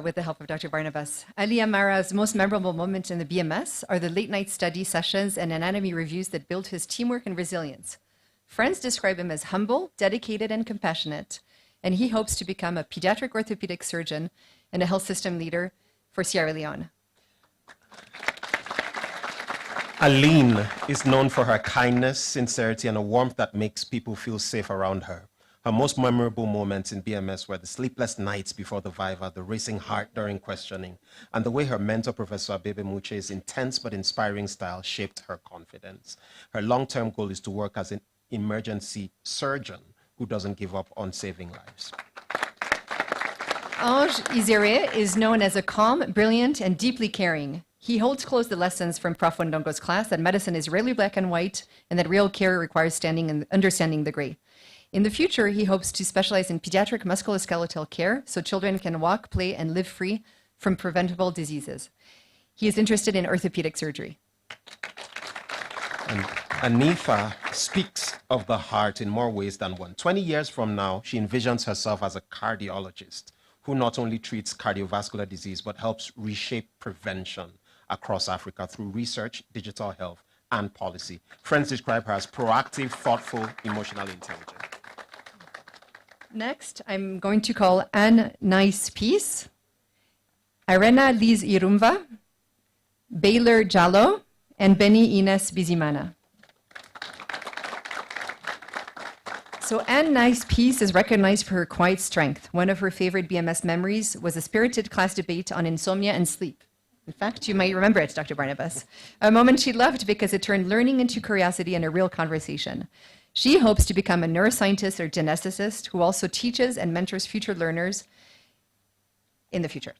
with the help of Dr. Barnabas. Ali Amara's most memorable moments in the BMS are the late night study sessions and anatomy reviews that built his teamwork and resilience. Friends describe him as humble, dedicated, and compassionate, and he hopes to become a pediatric orthopedic surgeon and a health system leader for Sierra Leone. Aline is known for her kindness, sincerity, and a warmth that makes people feel safe around her. Her most memorable moments in BMS were the sleepless nights before the Viva, the racing heart during questioning, and the way her mentor, Professor Abebe Muche's intense but inspiring style shaped her confidence. Her long-term goal is to work as an emergency surgeon who doesn't give up on saving lives. Ange Izere is known as a calm, brilliant, and deeply caring. He holds close the lessons from Prof. Wandongo's class that medicine is rarely black and white and that real care requires standing and understanding the gray. In the future, he hopes to specialize in pediatric musculoskeletal care so children can walk, play, and live free from preventable diseases. He is interested in orthopedic surgery. And Anifa speaks of the heart in more ways than one. 20 years from now, she envisions herself as a cardiologist who not only treats cardiovascular disease, but helps reshape prevention across Africa through research, digital health, and policy. Friends describe her as proactive, thoughtful, emotionally intelligent. Next, I'm going to call Anne Nice Peace, Irena Liz Irumva, Baylor Jallo, and Benny Ines Bizimana. So Anne Nice Peace is recognized for her quiet strength. One of her favorite BMS memories was a spirited class debate on insomnia and sleep. In fact, you might remember it, Dr. Barnabas, a moment she loved because it turned learning into curiosity and a real conversation. She hopes to become a neuroscientist or geneticist who also teaches and mentors future learners in the future.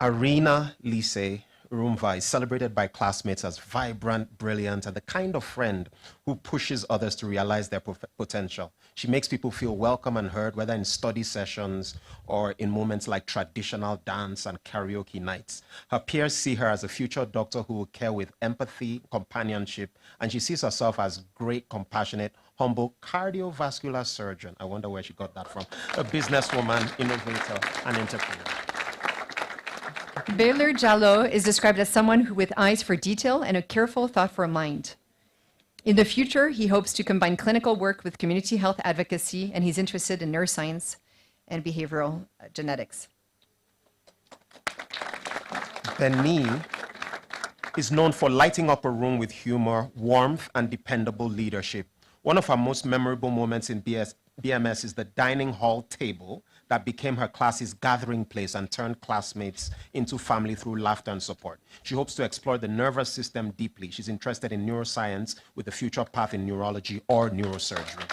Arena Lise Rumva is celebrated by classmates as vibrant, brilliant, and the kind of friend who pushes others to realize their potential. She makes people feel welcome and heard, whether in study sessions or in moments like traditional dance and karaoke nights. Her peers see her as a future doctor who will care with empathy, companionship, and she sees herself as great, compassionate, humble cardiovascular surgeon. I wonder where she got that from. A businesswoman, innovator, and entrepreneur. Beler Jallo is described as someone who with eyes for detail and a careful, thoughtful mind. In the future, he hopes to combine clinical work with community health advocacy, and he's interested in neuroscience and behavioral genetics. Benny is known for lighting up a room with humor, warmth, and dependable leadership. One of her most memorable moments in BMS is the dining hall table that became her class's gathering place and turned classmates into family through laughter and support. She hopes to explore the nervous system deeply. She's interested in neuroscience with a future path in neurology or neurosurgery.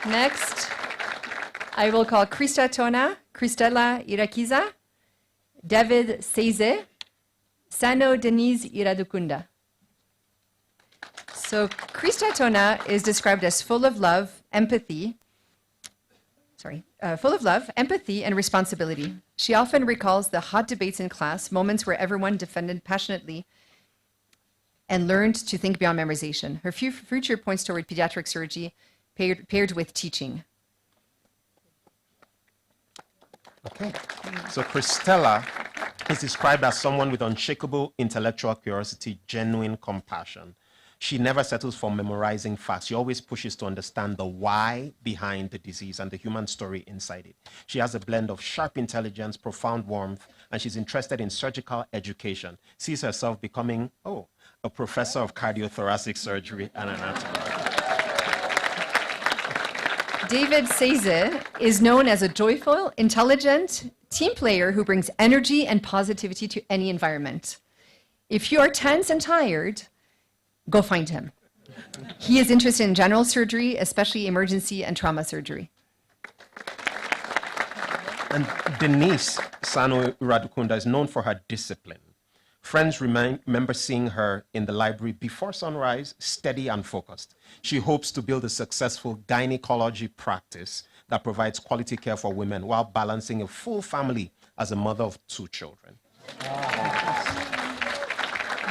Next, I will call Krista Tona, Kristela Irakiza, David Seize, Sano Denise Iradukunda. So Krista Tona is described as full of love, empathy, and responsibility. She often recalls the hot debates in class, moments where everyone defended passionately and learned to think beyond memorization. Her future points toward pediatric surgery paired with teaching. Okay. So Kristela is described as someone with unshakable intellectual curiosity, genuine compassion. She never settles for memorizing facts. She always pushes to understand the why behind the disease and the human story inside it. She has a blend of sharp intelligence, profound warmth, and she's interested in surgical education. Sees herself becoming, a professor of cardiothoracic surgery and anatomy. David Seize is known as a joyful, intelligent team player who brings energy and positivity to any environment. If you are tense and tired, go find him. He is interested in general surgery, especially emergency and trauma surgery. And Denise Sano Iradukunda is known for her discipline. Friends remember seeing her in the library before sunrise, steady and focused. She hopes to build a successful gynecology practice that provides quality care for women while balancing a full family as a mother of 2 children.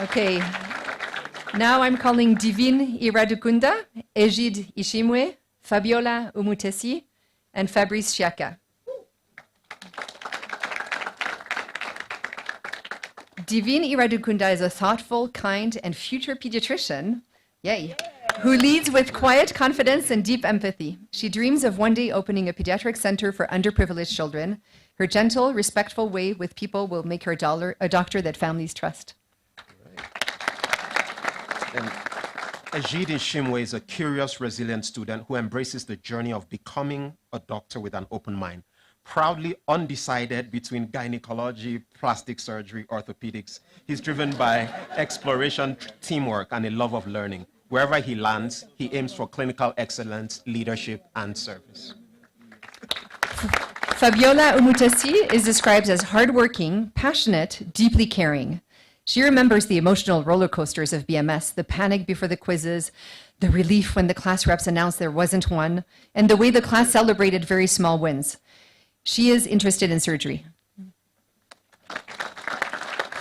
Okay. Now I'm calling Divine Iradukunda, Egide Ishimwe, Fabiola Umutesi, and Fabrice Chiaka. Divine Iradukunda is a thoughtful, kind, and future pediatrician, who leads with quiet confidence and deep empathy. She dreams of one day opening a pediatric center for underprivileged children. Her gentle, respectful way with people will make her a doctor that families trust. And Egide Ishimwe is a curious, resilient student who embraces the journey of becoming a doctor with an open mind. Proudly undecided between gynecology, plastic surgery, orthopedics, he's driven by exploration, teamwork, and a love of learning. Wherever he lands, he aims for clinical excellence, leadership, and service. Fabiola Umutesi is described as hardworking, passionate, deeply caring. She remembers the emotional roller coasters of BMS, the panic before the quizzes, the relief when the class reps announced there wasn't one, and the way the class celebrated very small wins. She is interested in surgery.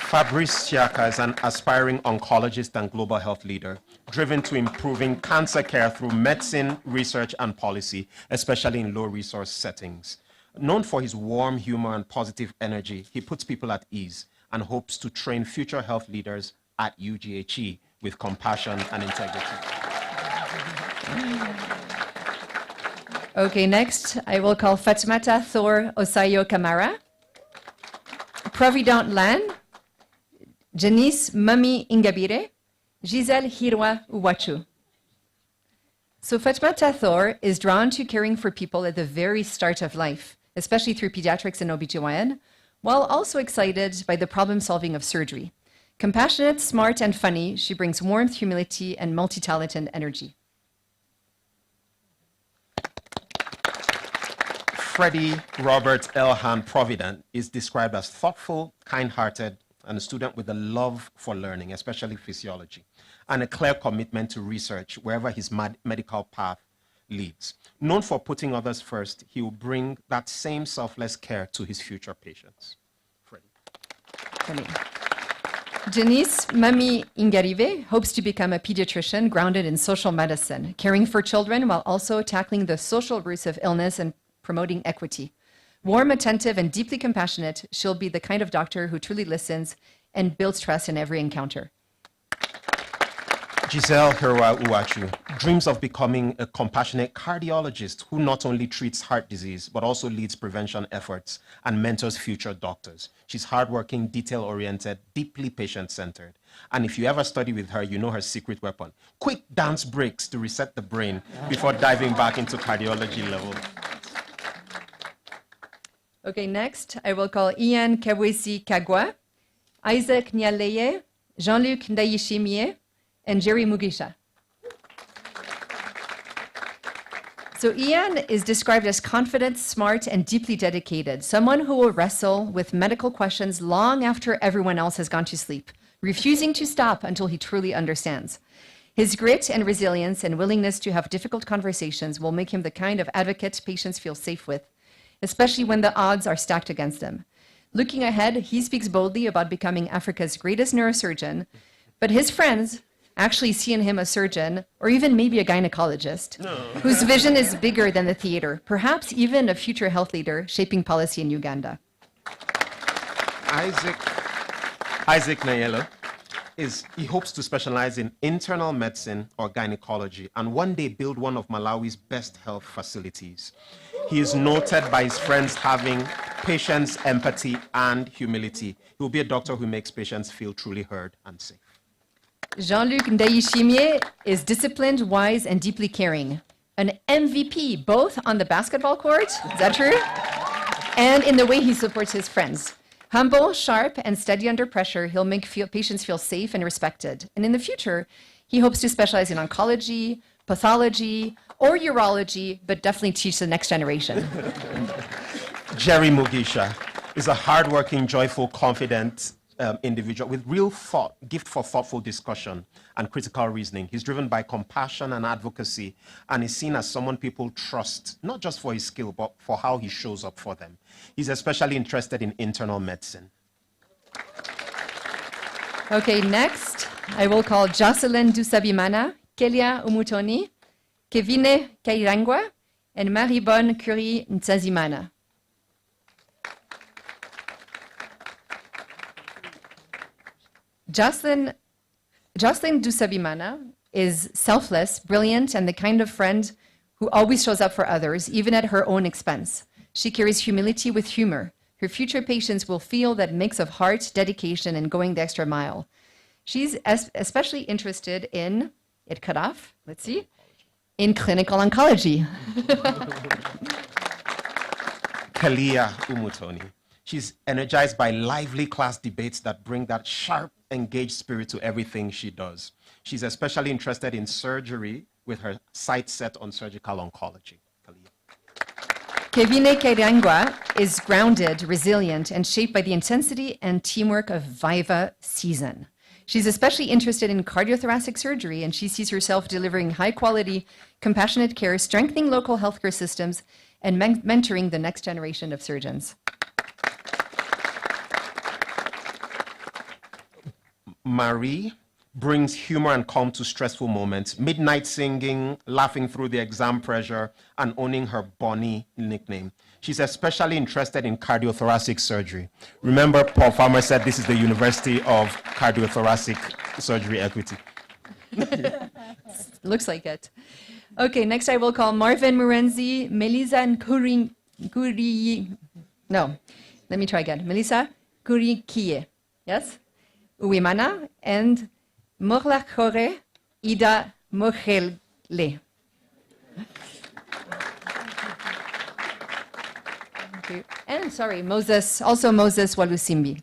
Fabrice Chiaka is an aspiring oncologist and global health leader, driven to improving cancer care through medicine, research, and policy, especially in low-resource settings. Known for his warm humor and positive energy, he puts people at ease and hopes to train future health leaders at UGHE with compassion and integrity. Okay, next, I will call Fatmata Thor Osayo Kamara, Provident Lan, Janice Mami Ingabire, Giselle Hirwa Uwachu. So Fatmata Thor is drawn to caring for people at the very start of life, especially through pediatrics and OBGYN, while also excited by the problem solving of surgery. Compassionate, smart, and funny, she brings warmth, humility, and multi-talented energy. Freddie Robert Elhan Provident is described as thoughtful, kind-hearted, and a student with a love for learning, especially physiology, and a clear commitment to research wherever his medical path leads. Known for putting others first, he will bring that same selfless care to his future patients. Freddie. Janice Mami Ingarive hopes to become a pediatrician grounded in social medicine, caring for children while also tackling the social roots of illness and promoting equity. Warm, attentive, and deeply compassionate, she'll be the kind of doctor who truly listens and builds trust in every encounter. Giselle Herwa Uwachu dreams of becoming a compassionate cardiologist who not only treats heart disease, but also leads prevention efforts and mentors future doctors. She's hardworking, detail-oriented, deeply patient-centered. And if you ever study with her, you know her secret weapon: quick dance breaks to reset the brain before diving back into cardiology level. Okay, next, I will call Ian Kawesi Kagwa, Isaac Nyaleye, Jean-Luc Ndayishimiye, and Jerry Mugisha. So Ian is described as confident, smart, and deeply dedicated, someone who will wrestle with medical questions long after everyone else has gone to sleep, refusing to stop until he truly understands. His grit and resilience and willingness to have difficult conversations will make him the kind of advocate patients feel safe with, especially when the odds are stacked against him. Looking ahead, he speaks boldly about becoming Africa's greatest neurosurgeon, but his friends actually see in him a surgeon, or even maybe a gynecologist, whose vision is bigger than the theater, perhaps even a future health leader shaping policy in Uganda. Isaac Nayelo he hopes to specialize in internal medicine or gynecology and one day build one of Malawi's best health facilities. He is noted by his friends having patience, empathy, and humility. He will be a doctor who makes patients feel truly heard and safe. Jean-Luc Ndayishimiye is disciplined, wise, and deeply caring. An MVP, both on the basketball court, is that true? And in the way he supports his friends. Humble, sharp, and steady under pressure, he'll make patients feel safe and respected. And in the future, he hopes to specialize in oncology, pathology, or urology, but definitely teach the next generation. Jerry Mugisha is a hardworking, joyful, confident individual with real gift for thoughtful discussion and critical reasoning. He's driven by compassion and advocacy and is seen as someone people trust, not just for his skill, but for how he shows up for them. He's especially interested in internal medicine. Okay, next, I will call Jocelyn Dusabimana, Kelia Umutoni, Kevine Kairangwa, and Maribon Curie Ntsazimana. Jocelyn Dusabimana is selfless, brilliant, and the kind of friend who always shows up for others, even at her own expense. She carries humility with humor. Her future patients will feel that mix of heart, dedication, and going the extra mile. She's especially interested in, it cut off, let's see, in clinical oncology. Kalia Umutoni. She's energized by lively class debates that bring that sharp, engaged spirit to everything she does. She's especially interested in surgery with her sights set on surgical oncology. Kevine Kairangwa is grounded, resilient, and shaped by the intensity and teamwork of Viva season. She's especially interested in cardiothoracic surgery, and she sees herself delivering high-quality, compassionate care, strengthening local healthcare systems, and mentoring the next generation of surgeons. Marie brings humor and calm to stressful moments, midnight singing, laughing through the exam pressure, and owning her Bonnie nickname. She's especially interested in cardiothoracic surgery. Remember, Paul Farmer said this is the University of Cardiothoracic Surgery Equity. Looks like it. Okay, next I will call Marvin Murenzi, Melissa Melissa Kurikie. Yes? Uwimana and Morlachore Ida Mochele. And sorry, Moses Walusimbi.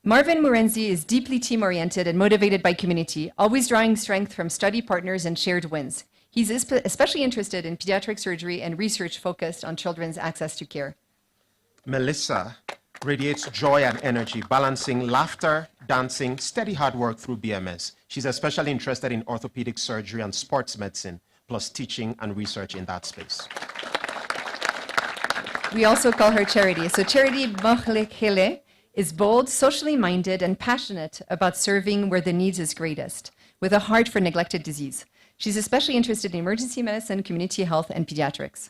Marvin Murenzi is deeply team-oriented and motivated by community, always drawing strength from study partners and shared wins. He's especially interested in pediatric surgery and research focused on children's access to care. Melissa radiates joy and energy, balancing laughter, dancing, steady hard work through BMS. She's especially interested in orthopedic surgery and sports medicine, plus teaching and research in that space. We also call her Charity. So Charity Mohlekele is bold, socially minded, and passionate about serving where the needs is greatest, with a heart for neglected disease. She's especially interested in emergency medicine, community health, and pediatrics.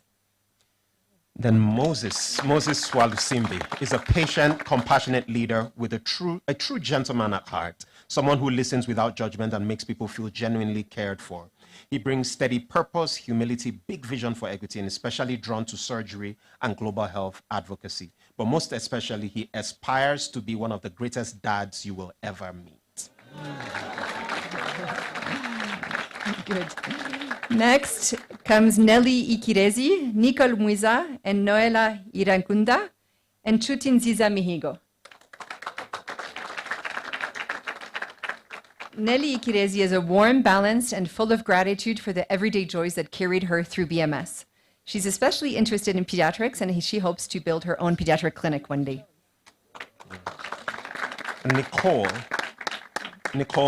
Then Moses Swalusimbi is a patient, compassionate leader with a true gentleman at heart, someone who listens without judgment and makes people feel genuinely cared for. He brings steady purpose, humility, big vision for equity, and especially drawn to surgery and global health advocacy. But most especially, he aspires to be one of the greatest dads you will ever meet. Good. Next comes Nelly Ikirezi, Nicole Muiza, and Noela Irankunda, and Chutinziza Mihigo. Nelly Ikirezi is a warm, balanced, and full of gratitude for the everyday joys that carried her through BMS. She's especially interested in pediatrics, and she hopes to build her own pediatric clinic one day. Nicole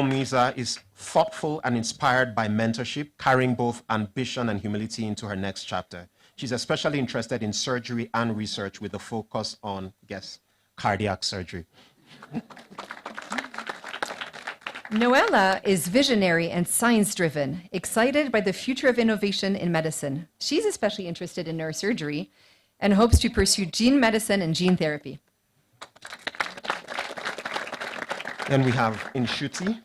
Muiza is thoughtful and inspired by mentorship, carrying both ambition and humility into her next chapter. She's especially interested in surgery and research with a focus on, guess, cardiac surgery. Noella is visionary and science-driven, excited by the future of innovation in medicine. She's especially interested in neurosurgery and hopes to pursue gene medicine and gene therapy. Then we have Inshuti.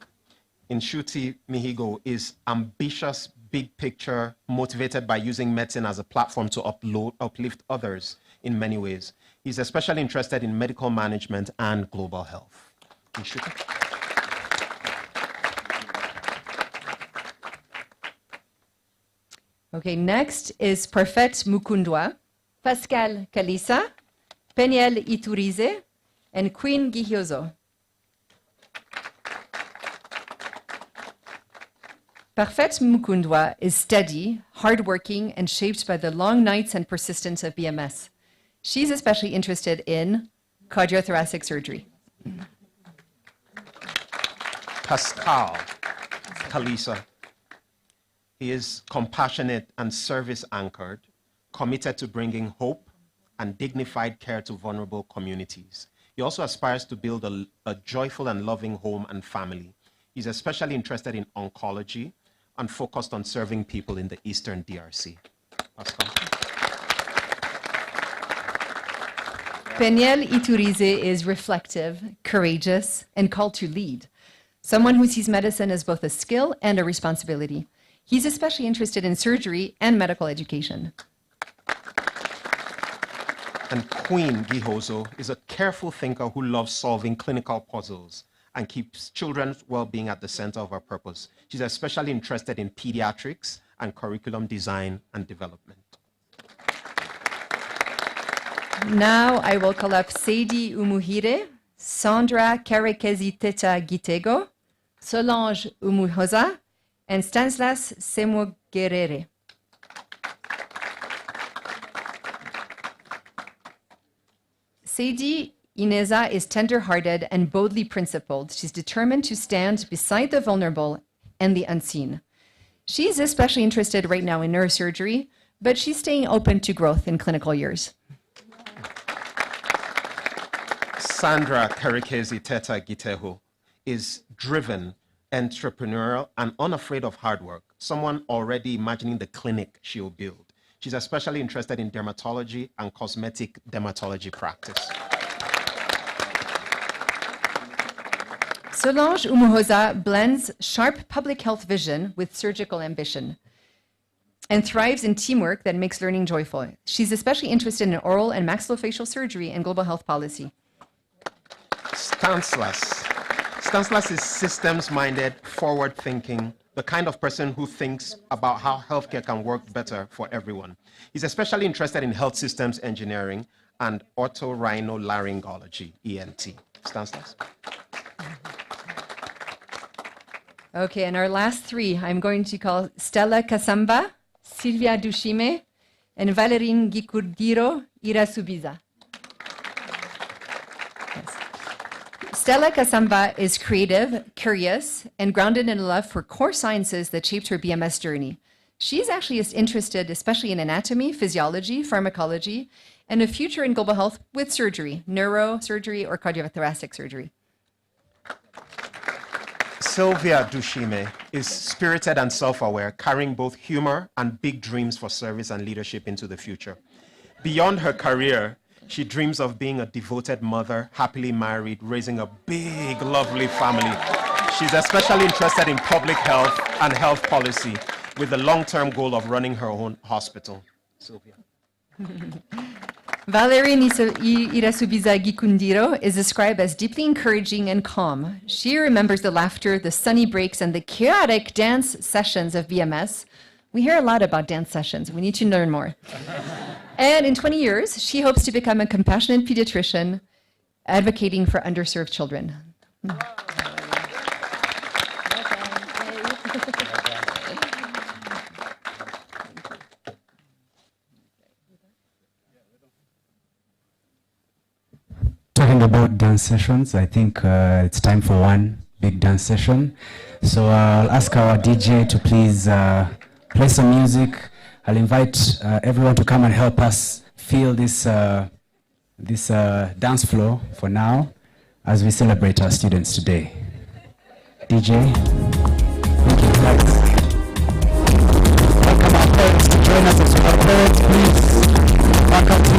Inshuti Mihigo is ambitious, big picture, motivated by using medicine as a platform to uplift others in many ways. He's especially interested in medical management and global health. Inshuti. Okay, next is Parfait Mukundwa, Pascal Kalisa, Peniel Iturize, and Queen Gihiozo. Parfait Mukundwa is steady, hardworking, and shaped by the long nights and persistence of BMS. She's especially interested in cardiothoracic surgery. Pascal Kalisa. He is compassionate and service-anchored, committed to bringing hope and dignified care to vulnerable communities. He also aspires to build a joyful and loving home and family. He's especially interested in oncology and focused on serving people in the Eastern DRC. Pascal. Peniel Iturize is reflective, courageous, and called to lead. Someone who sees medicine as both a skill and a responsibility. He's especially interested in surgery and medical education. And Queen Gihozo is a careful thinker who loves solving clinical puzzles and keeps children's well-being at the center of her purpose. She's especially interested in pediatrics and curriculum design and development. Now I will call up Sadie Umuhire, Sandra Karekezi Teta Gitego, Solange Umuhoza, and Stanislas Semogerere. Sadie Ineza is tender-hearted and boldly principled. She's determined to stand beside the vulnerable and the unseen. She's especially interested right now in neurosurgery, but she's staying open to growth in clinical years. Sandra Karikezi Teta Giteho is driven, entrepreneurial, and unafraid of hard work, someone already imagining the clinic she'll build. She's especially interested in dermatology and cosmetic dermatology practice. Solange Umuhoza blends sharp public health vision with surgical ambition and thrives in teamwork that makes learning joyful. She's especially interested in oral and maxillofacial surgery and global health policy. Stanislas is systems-minded, forward-thinking, the kind of person who thinks about how healthcare can work better for everyone. He's especially interested in health systems engineering and otorhinolaryngology, ENT. Stanislas? Okay, and our last three, I'm going to call Stella Kasamba, Silvia Dushime, and Valerin Gikurdiro Irasubiza. Yes. Stella Kasamba is creative, curious, and grounded in a love for core sciences that shaped her BMS journey. She's actually interested especially in anatomy, physiology, pharmacology, and a future in global health with surgery, neurosurgery or cardiothoracic surgery. Sylvia Dushime is spirited and self-aware, carrying both humor and big dreams for service and leadership into the future. Beyond her career, she dreams of being a devoted mother, happily married, raising a big, lovely family. She's especially interested in public health and health policy, with the long-term goal of running her own hospital. Sylvia. Valerie Irasubiza Gikundiro is described as deeply encouraging and calm. She remembers the laughter, the sunny breaks, and the chaotic dance sessions of BMS. We hear a lot about dance sessions. We need to learn more. And in 20 years, she hopes to become a compassionate pediatrician advocating for underserved children. Talking about dance sessions, I think it's time for one big dance session. So I'll ask our DJ to please play some music. I'll invite everyone to come and help us feel this dance floor for now as we celebrate our students today. DJ, thank you guys. Welcome our parents to join us as well. Our parents, please, welcome to.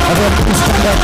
Everyone, please stand up.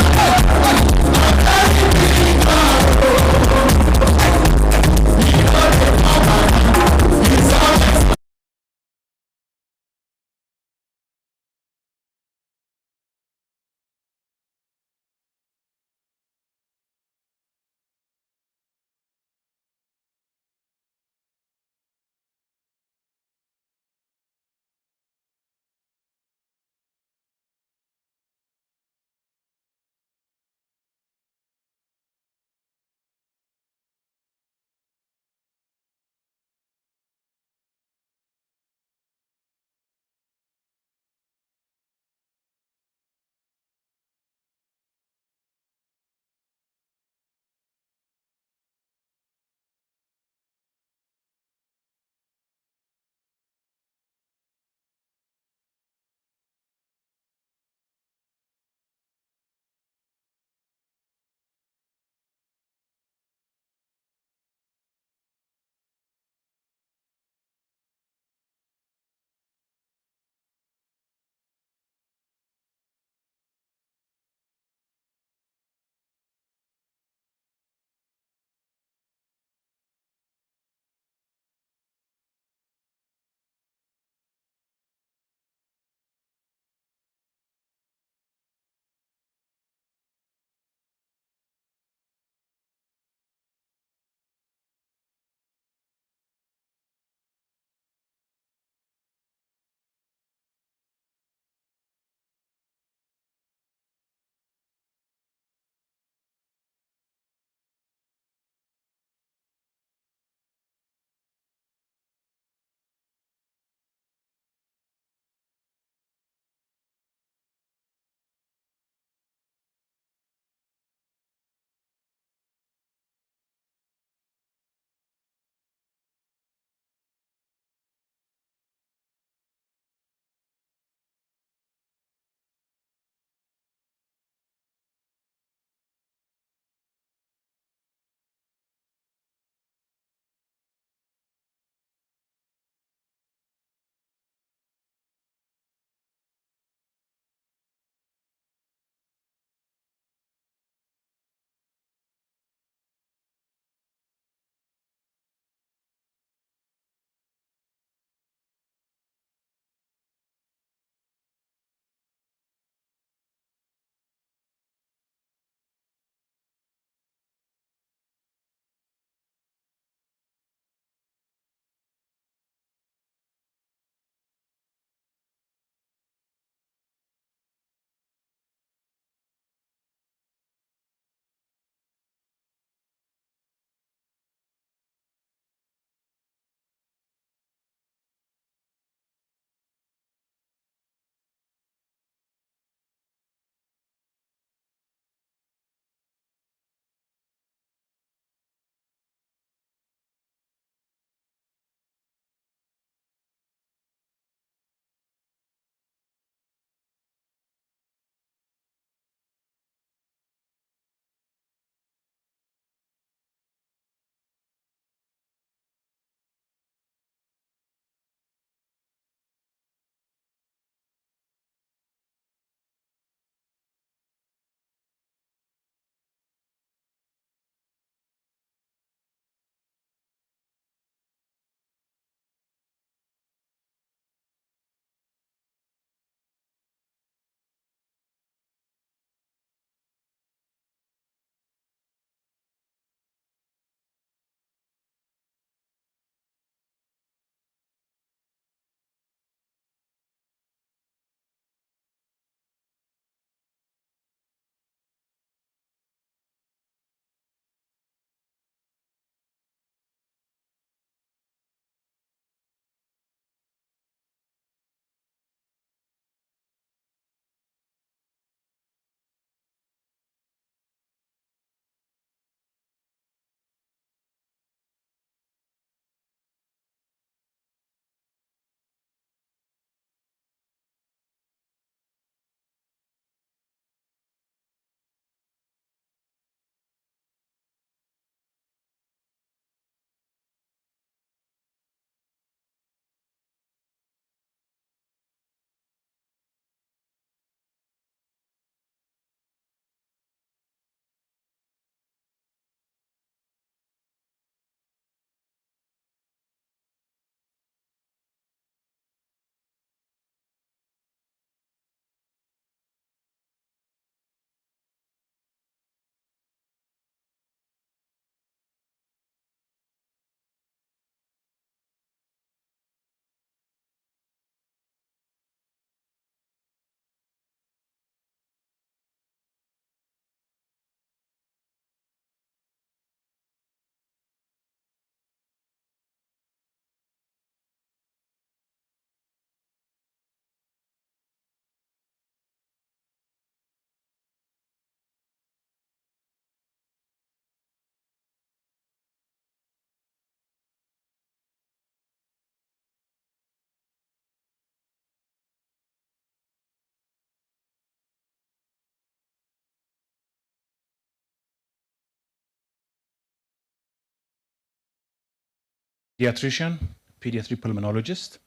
pediatrician, pediatric pulmonologist.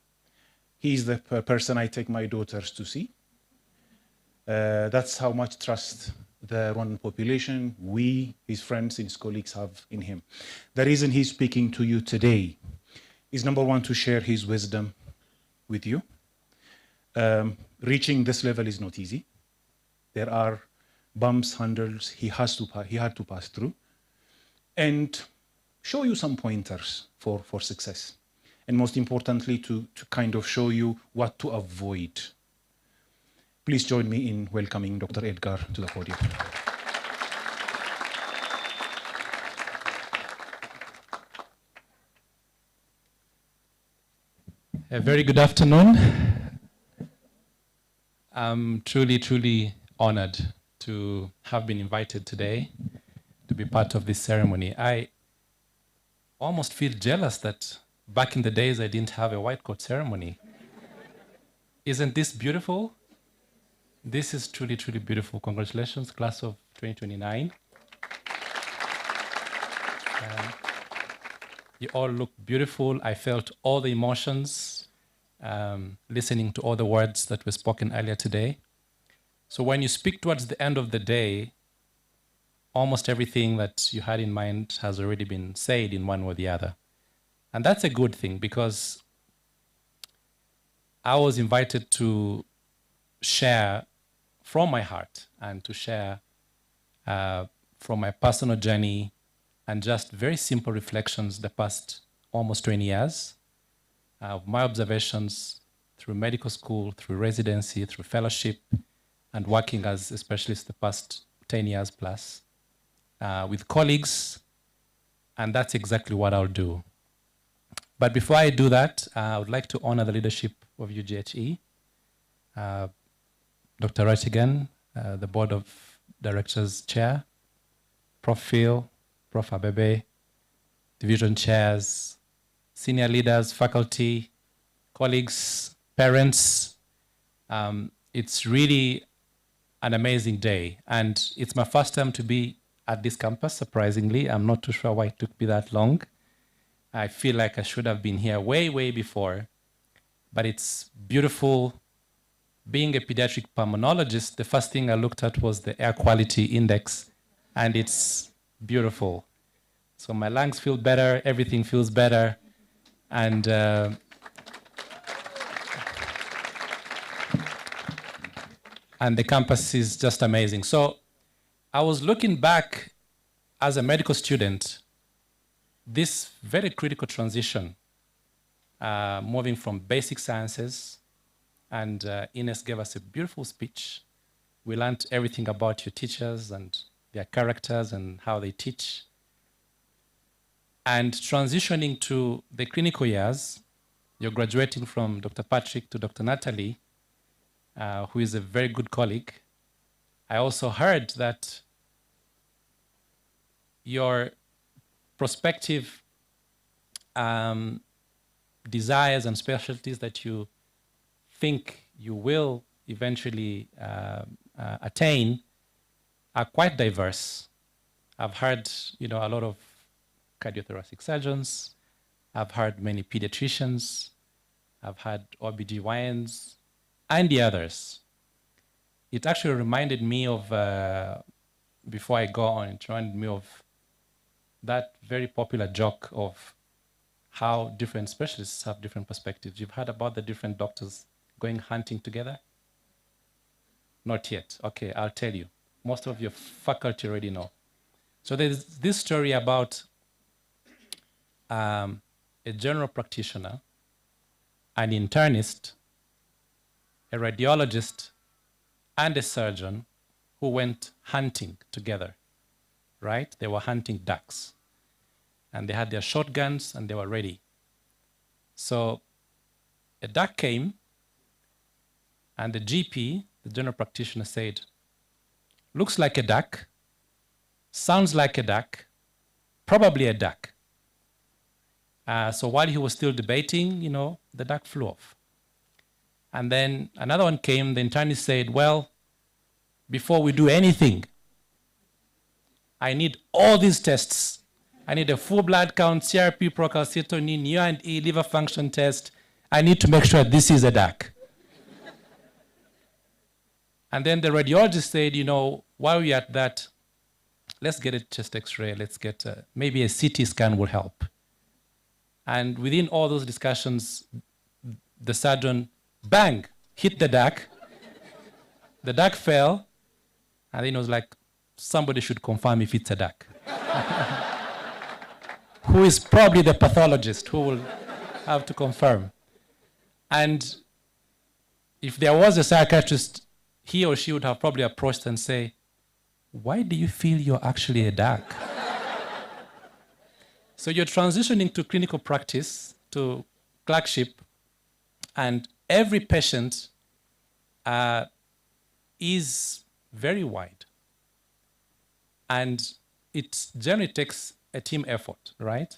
He's the person I take my daughters to see. That's how much trust the Rwandan population, we, his friends, his colleagues have in him. The reason he's speaking to you today is, number one, to share his wisdom with you. Reaching this level is not easy. There are bumps, hurdles he had to pass through, and show you some pointers for success. And most importantly, to kind of show you what to avoid. Please join me in welcoming Dr. Edgar to the podium. A very good afternoon. I'm truly honored to have been invited today to be part of this ceremony. I almost feel jealous that back in the days I didn't have a white coat ceremony. Isn't this beautiful? This is truly beautiful. Congratulations, class of 2029. You all look beautiful. I felt all the emotions listening to all the words that were spoken earlier today. So when you speak towards the end of the day, almost everything that you had in mind has already been said in one way or the other. And that's a good thing, because I was invited to share from my heart and to share from my personal journey and just very simple reflections the past almost 20 years of my observations through medical school, through residency, through fellowship, and working as a specialist the past 10 years plus with colleagues, and that's exactly what I'll do. But before I do that, I would like to honor the leadership of UGHE, Dr. Rachigan, the Board of Directors Chair, Prof. Phil, Prof. Abebe, division chairs, senior leaders, faculty, colleagues, parents. It's really an amazing day. And it's my first time to be at this campus, surprisingly. I'm not too sure why it took me that long. I feel like I should have been here way before. But it's beautiful. Being a pediatric pulmonologist, the first thing I looked at was the air quality index, and it's beautiful. So my lungs feel better, everything feels better, and the campus is just amazing. So I was looking back as a medical student, this very critical transition, moving from basic sciences, and Ines gave us a beautiful speech. We learned everything about your teachers and their characters and how they teach. And transitioning to the clinical years, you're graduating from Dr. Patrick to Dr. Natalie, who is a very good colleague. I also heard that your prospective desires and specialties that you think you will eventually attain are quite diverse. I've heard, a lot of cardiothoracic surgeons. I've heard many pediatricians. I've had OBGYNs and the others. It actually reminded me of, before I go on, it reminded me of that very popular joke of how different specialists have different perspectives. You've heard about the different doctors going hunting together? Not yet. Okay, I'll tell you. Most of your faculty already know. So there's this story about a general practitioner, an internist, a radiologist, and a surgeon who went hunting together, right? They were hunting ducks. And they had their shotguns and they were ready. So a duck came, and the GP, the general practitioner, said, looks like a duck, sounds like a duck, probably a duck. So while he was still debating, the duck flew off. And then another one came, the internist said, well, before we do anything, I need all these tests I need a full blood count, CRP, procalcitonin, U&E, liver function test. I need to make sure this is a DAC. And then the radiologist said, you know, while we're at that, let's get a chest x-ray, let's get maybe a CT scan will help. And within all those discussions, the surgeon, bang, hit the DAC. The DAC fell, and then it was like, somebody should confirm if it's a DAC. Who is probably the pathologist who will have to confirm. And if there was a psychiatrist, he or she would have probably approached and say, why do you feel you're actually a DAC? So you're transitioning to clinical practice, to clerkship, and every patient is very wide. And it generally takes a team effort, right?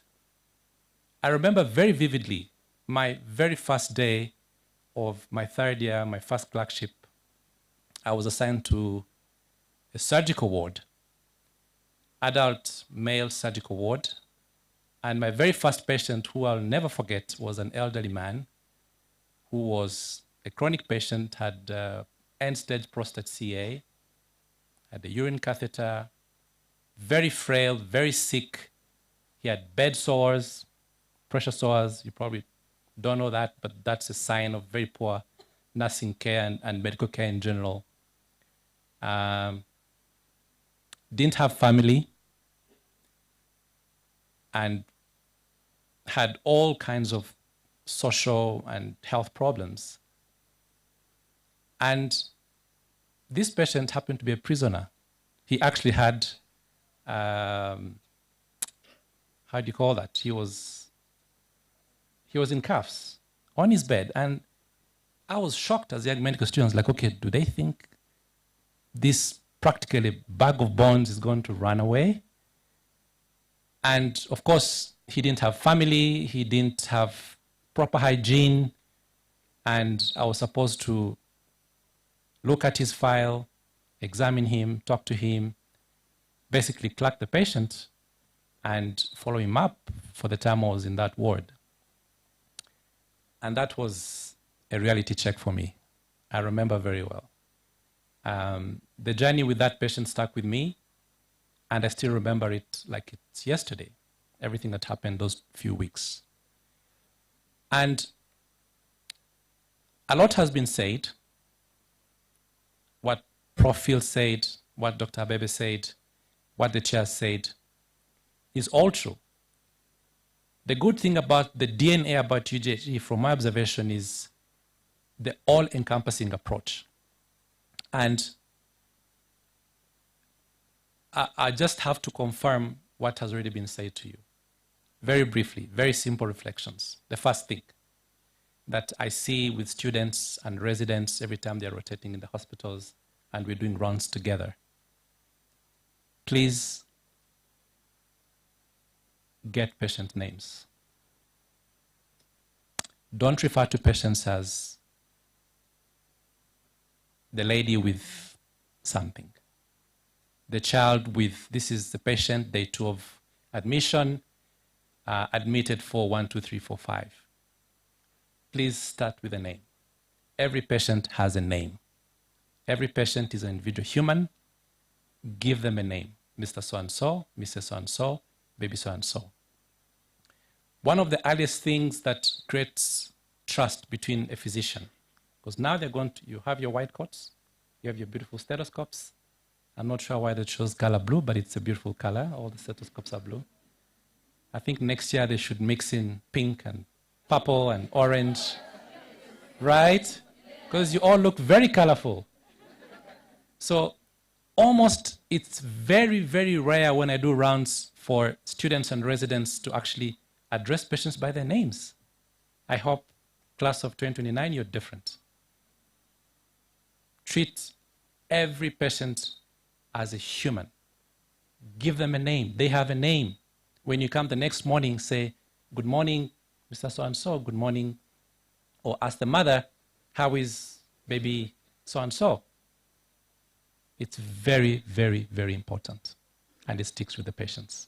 I remember very vividly my very first day of my third year, my first clerkship. I was assigned to a surgical ward, adult male surgical ward. And my very first patient, who I'll never forget, was an elderly man who was a chronic patient, had end-stage prostate CA, had a urine catheter, very frail, very sick. He had bed sores, pressure sores. You probably don't know that, but that's a sign of very poor nursing care and medical care in general. Didn't have family, and had all kinds of social and health problems. And this patient happened to be a prisoner. He actually had, how do you call that? He was in cuffs on his bed. And I was shocked as a young medical student, like, okay, do they think this practically bag of bones is going to run away? And of course, he didn't have family, he didn't have proper hygiene, and I was supposed to look at his file, examine him, talk to him, basically clerk the patient and follow him up for the time I was in that ward. And that was a reality check for me. I remember very well. The journey with that patient stuck with me, and I still remember it like it's yesterday, everything that happened those few weeks. And a lot has been said. What Prof. Phil said, what Dr. Abebe said, what the chair said is all true. The good thing about the DNA about UGHE, from my observation, is the all-encompassing approach. And I just have to confirm what has already been said to you. Very briefly, very simple reflections. The first thing that I see with students and residents every time they're rotating in the hospitals and we're doing rounds together. Please get patient names. Don't refer to patients as the lady with something, the child with, this is the patient, day 2 of admission, admitted for 1, 2, 3, 4, 5. Please start with a name. Every patient has a name. Every patient is an individual human. Give them a name. Mr. So-and-so, Mrs. So-and-so, baby so-and-so. One of the earliest things that creates trust between a physician, because now they're going to, you have your white coats, you have your beautiful stethoscopes. I'm not sure why they chose color blue, but it's a beautiful color. All the stethoscopes are blue. I think next year they should mix in pink and purple and orange, right? Because you all look very colorful. So almost, it's very, very rare when I do rounds for students and residents to actually address patients by their names. I hope class of 2029, you're different. Treat every patient as a human. Give them a name. They have a name. When you come the next morning, say, good morning, Mr. So-and-so, good morning. Or ask the mother, how is baby so-and-so? It's very, very, very important. And it sticks with the patients.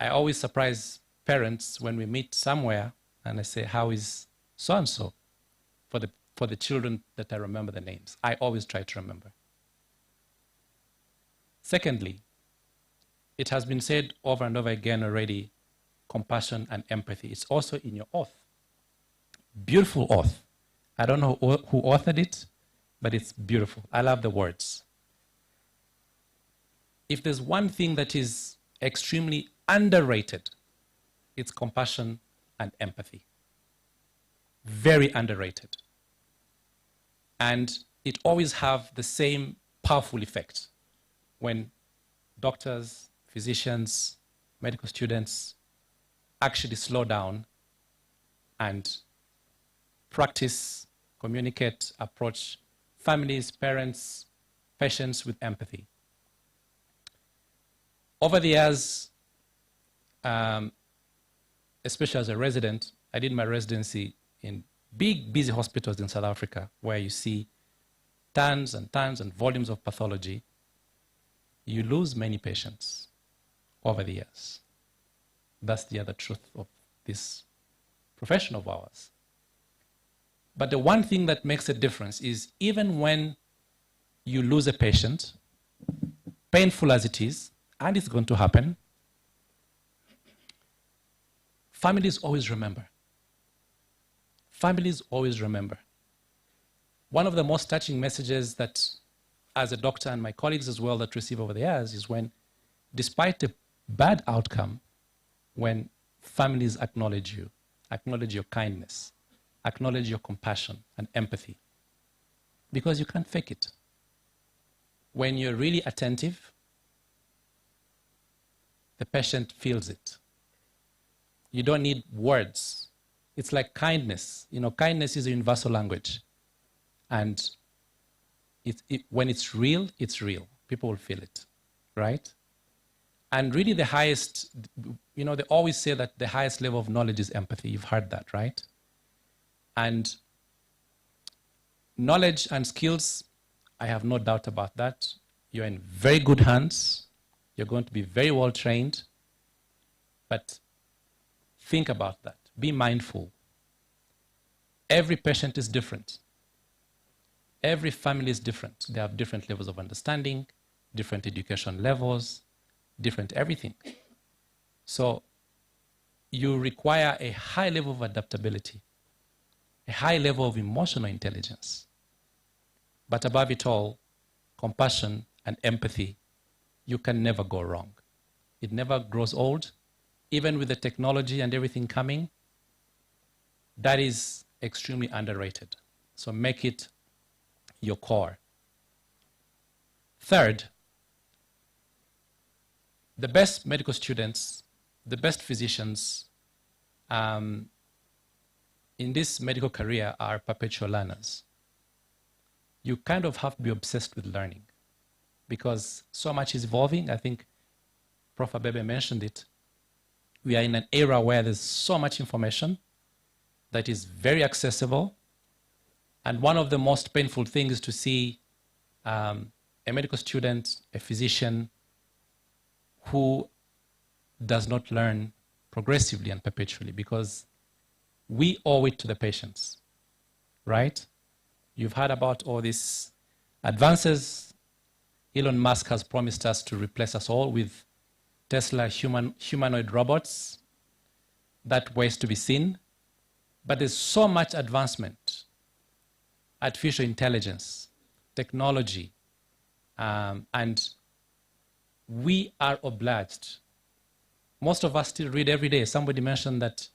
I always surprise parents when we meet somewhere and I say, how is so-and-so? For the children that I remember the names. I always try to remember. Secondly, it has been said over and over again already, compassion and empathy. It's also in your oath. Beautiful oath. I don't know who authored it, but it's beautiful. I love the words. If there's one thing that is extremely underrated, it's compassion and empathy. Very underrated. And it always have the same powerful effect when doctors, physicians, medical students actually slow down and practice, communicate, approach families, parents, patients with empathy. Over the years, especially as a resident, I did my residency in big, busy hospitals in South Africa where you see tons and tons and volumes of pathology. You lose many patients over the years. That's the other truth of this profession of ours. But the one thing that makes a difference is even when you lose a patient, painful as it is, and it's going to happen, families always remember. Families always remember. One of the most touching messages that, as a doctor and my colleagues as well that receive over the years, is when, despite the bad outcome, when families acknowledge you, acknowledge your kindness, acknowledge your compassion and empathy, because you can't fake it. When you're really attentive, the patient feels it. You don't need words. It's like kindness. You know, kindness is a universal language. And when it's real, it's real. People will feel it, right? And really the highest, you know, they always say that the highest level of knowledge is empathy. You've heard that, right? And knowledge and skills, I have no doubt about that. You're in very good hands. You're going to be very well trained. But think about that. Be mindful. Every patient is different. Every family is different. They have different levels of understanding, different education levels, different everything. So you require a high level of adaptability, a high level of emotional intelligence. But above it all, compassion and empathy, you can never go wrong. It never grows old. Even with the technology and everything coming, that is extremely underrated. So make it your core. Third, the best medical students, the best physicians in this medical career are perpetual learners. You kind of have to be obsessed with learning because so much is evolving. I think Prof. Abebe mentioned it. We are in an era where there's so much information that is very accessible. And one of the most painful things is to see a medical student, a physician, who does not learn progressively and perpetually because we owe it to the patients, right? You've heard about all these advances. Elon Musk has promised us to replace us all with Tesla humanoid robots. That ways to be seen. But there's so much advancement, artificial intelligence, technology, and we are obliged. Most of us still read every day. Somebody mentioned that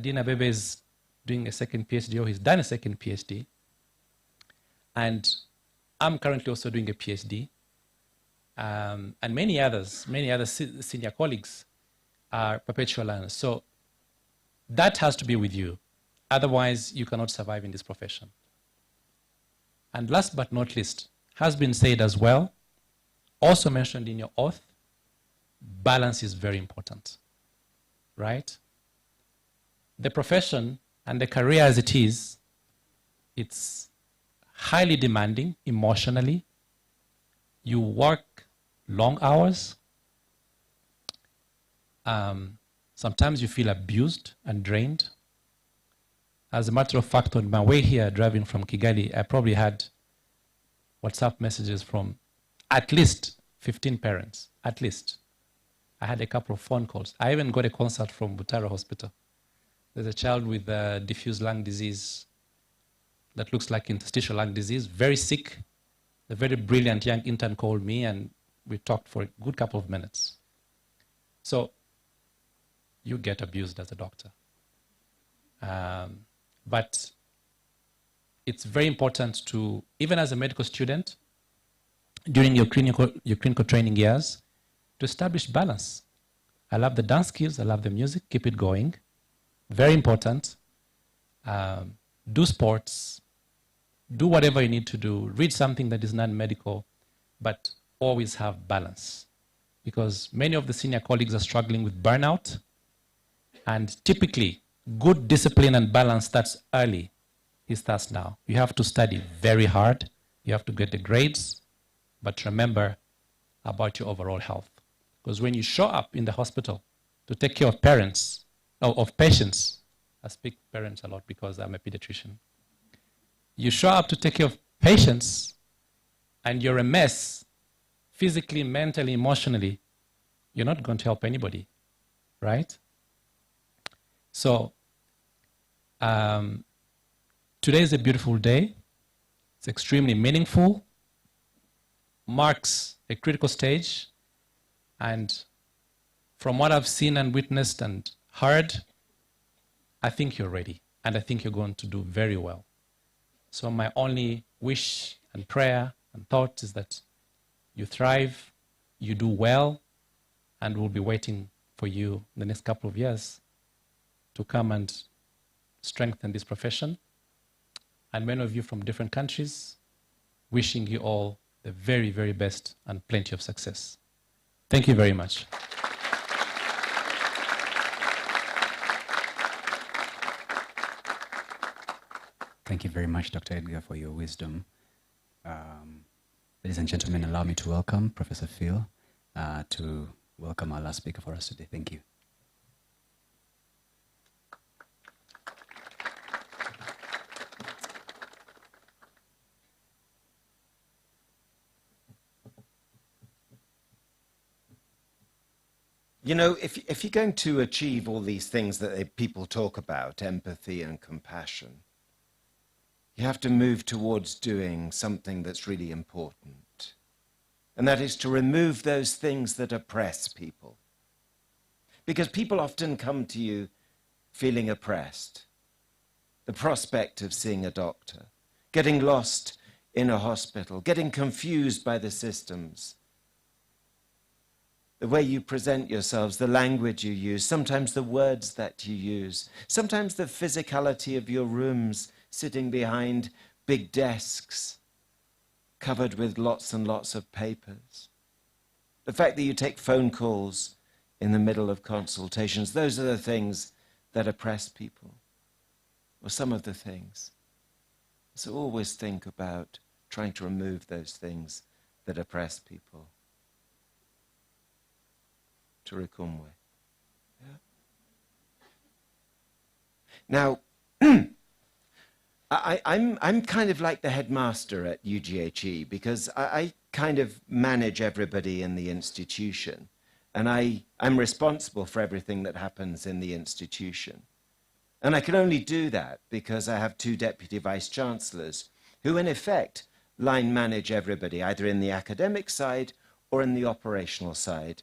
Dina Bebe is doing a second PhD, or he's done a second PhD. And I'm currently also doing a PhD. And many other senior colleagues are perpetual learners. So that has to be with you. Otherwise, you cannot survive in this profession. And last but not least, has been said as well, also mentioned in your oath, balance is very important, right? The profession and the career as it is, it's highly demanding emotionally. You work long hours. Sometimes you feel abused and drained. As a matter of fact, on my way here, driving from Kigali, I probably had WhatsApp messages from at least 15 parents, at least. I had a couple of phone calls. I even got a consult from Butaro Hospital. There's a child with diffuse lung disease that looks like interstitial lung disease, very sick. A very brilliant young intern called me and we talked for a good couple of minutes. So you get abused as a doctor. But it's very important to, even as a medical student, during your clinical training years, to establish balance. I love the dance skills, I love the music, keep it going. Very important. Do sports, do whatever you need to do, read something that is non-medical, but always have balance. Because many of the senior colleagues are struggling with burnout, and typically, good discipline and balance starts early. It starts now. You have to study very hard, you have to get the grades, but remember about your overall health. Because when you show up in the hospital to take care of patients, I speak parents a lot because I'm a pediatrician. You show up to take care of patients and you're a mess, physically, mentally, emotionally, you're not going to help anybody, right? So today is a beautiful day. It's extremely meaningful, marks a critical stage, and from what I've seen and witnessed and heard, I think you're ready, and I think you're going to do very well. So my only wish and prayer and thought is that you thrive, you do well, and we'll be waiting for you in the next couple of years to come and strengthen this profession. And many of you from different countries, wishing you all the very, very best and plenty of success. Thank you very much. Thank you very much, Dr. Edgar, for your wisdom. Ladies and gentlemen, allow me to welcome Professor Phil to welcome our last speaker for us today. Thank you. You know, if you're going to achieve all these things that people talk about, empathy and compassion, you have to move towards doing something that's really important. And that is to remove those things that oppress people. Because people often come to you feeling oppressed. The prospect of seeing a doctor, getting lost in a hospital, getting confused by the systems, the way you present yourselves, the language you use, sometimes the words that you use, sometimes the physicality of your rooms, sitting behind big desks covered with lots and lots of papers. The fact that you take phone calls in the middle of consultations, those are the things that oppress people, or some of the things. So always think about trying to remove those things that oppress people. Turikumwe. Yeah. Now, I'm kind of like the headmaster at UGHE because I kind of manage everybody in the institution, and I'm responsible for everything that happens in the institution. And I can only do that because I have two deputy vice-chancellors who in effect line manage everybody, either in the academic side or in the operational side,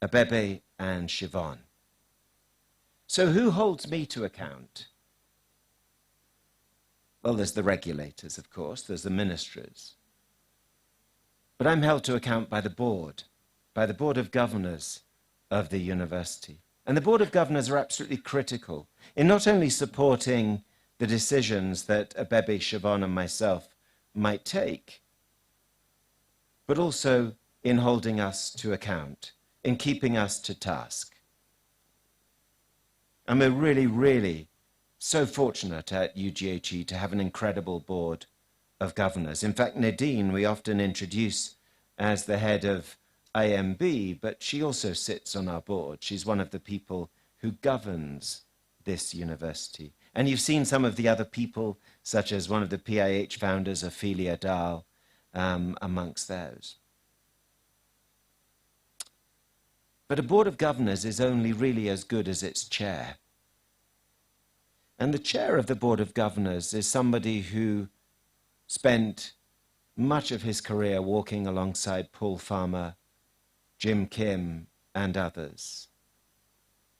Abebe and Siobhan. So who holds me to account? Well, there's the regulators, of course, there's the ministries. But I'm held to account by the board of governors of the university. And the board of governors are absolutely critical in not only supporting the decisions that Abebe, Siobhan, and myself might take, but also in holding us to account, in keeping us to task. I'm really, really so fortunate at UGHE to have an incredible board of governors. In fact, Nadine, we often introduce as the head of IMB, but she also sits on our board. She's one of the people who governs this university. And you've seen some of the other people, such as one of the PIH founders, Ophelia Dahl, amongst those. But a board of governors is only really as good as its chair. And the chair of the board of governors is somebody who spent much of his career walking alongside Paul Farmer, Jim Kim, and others.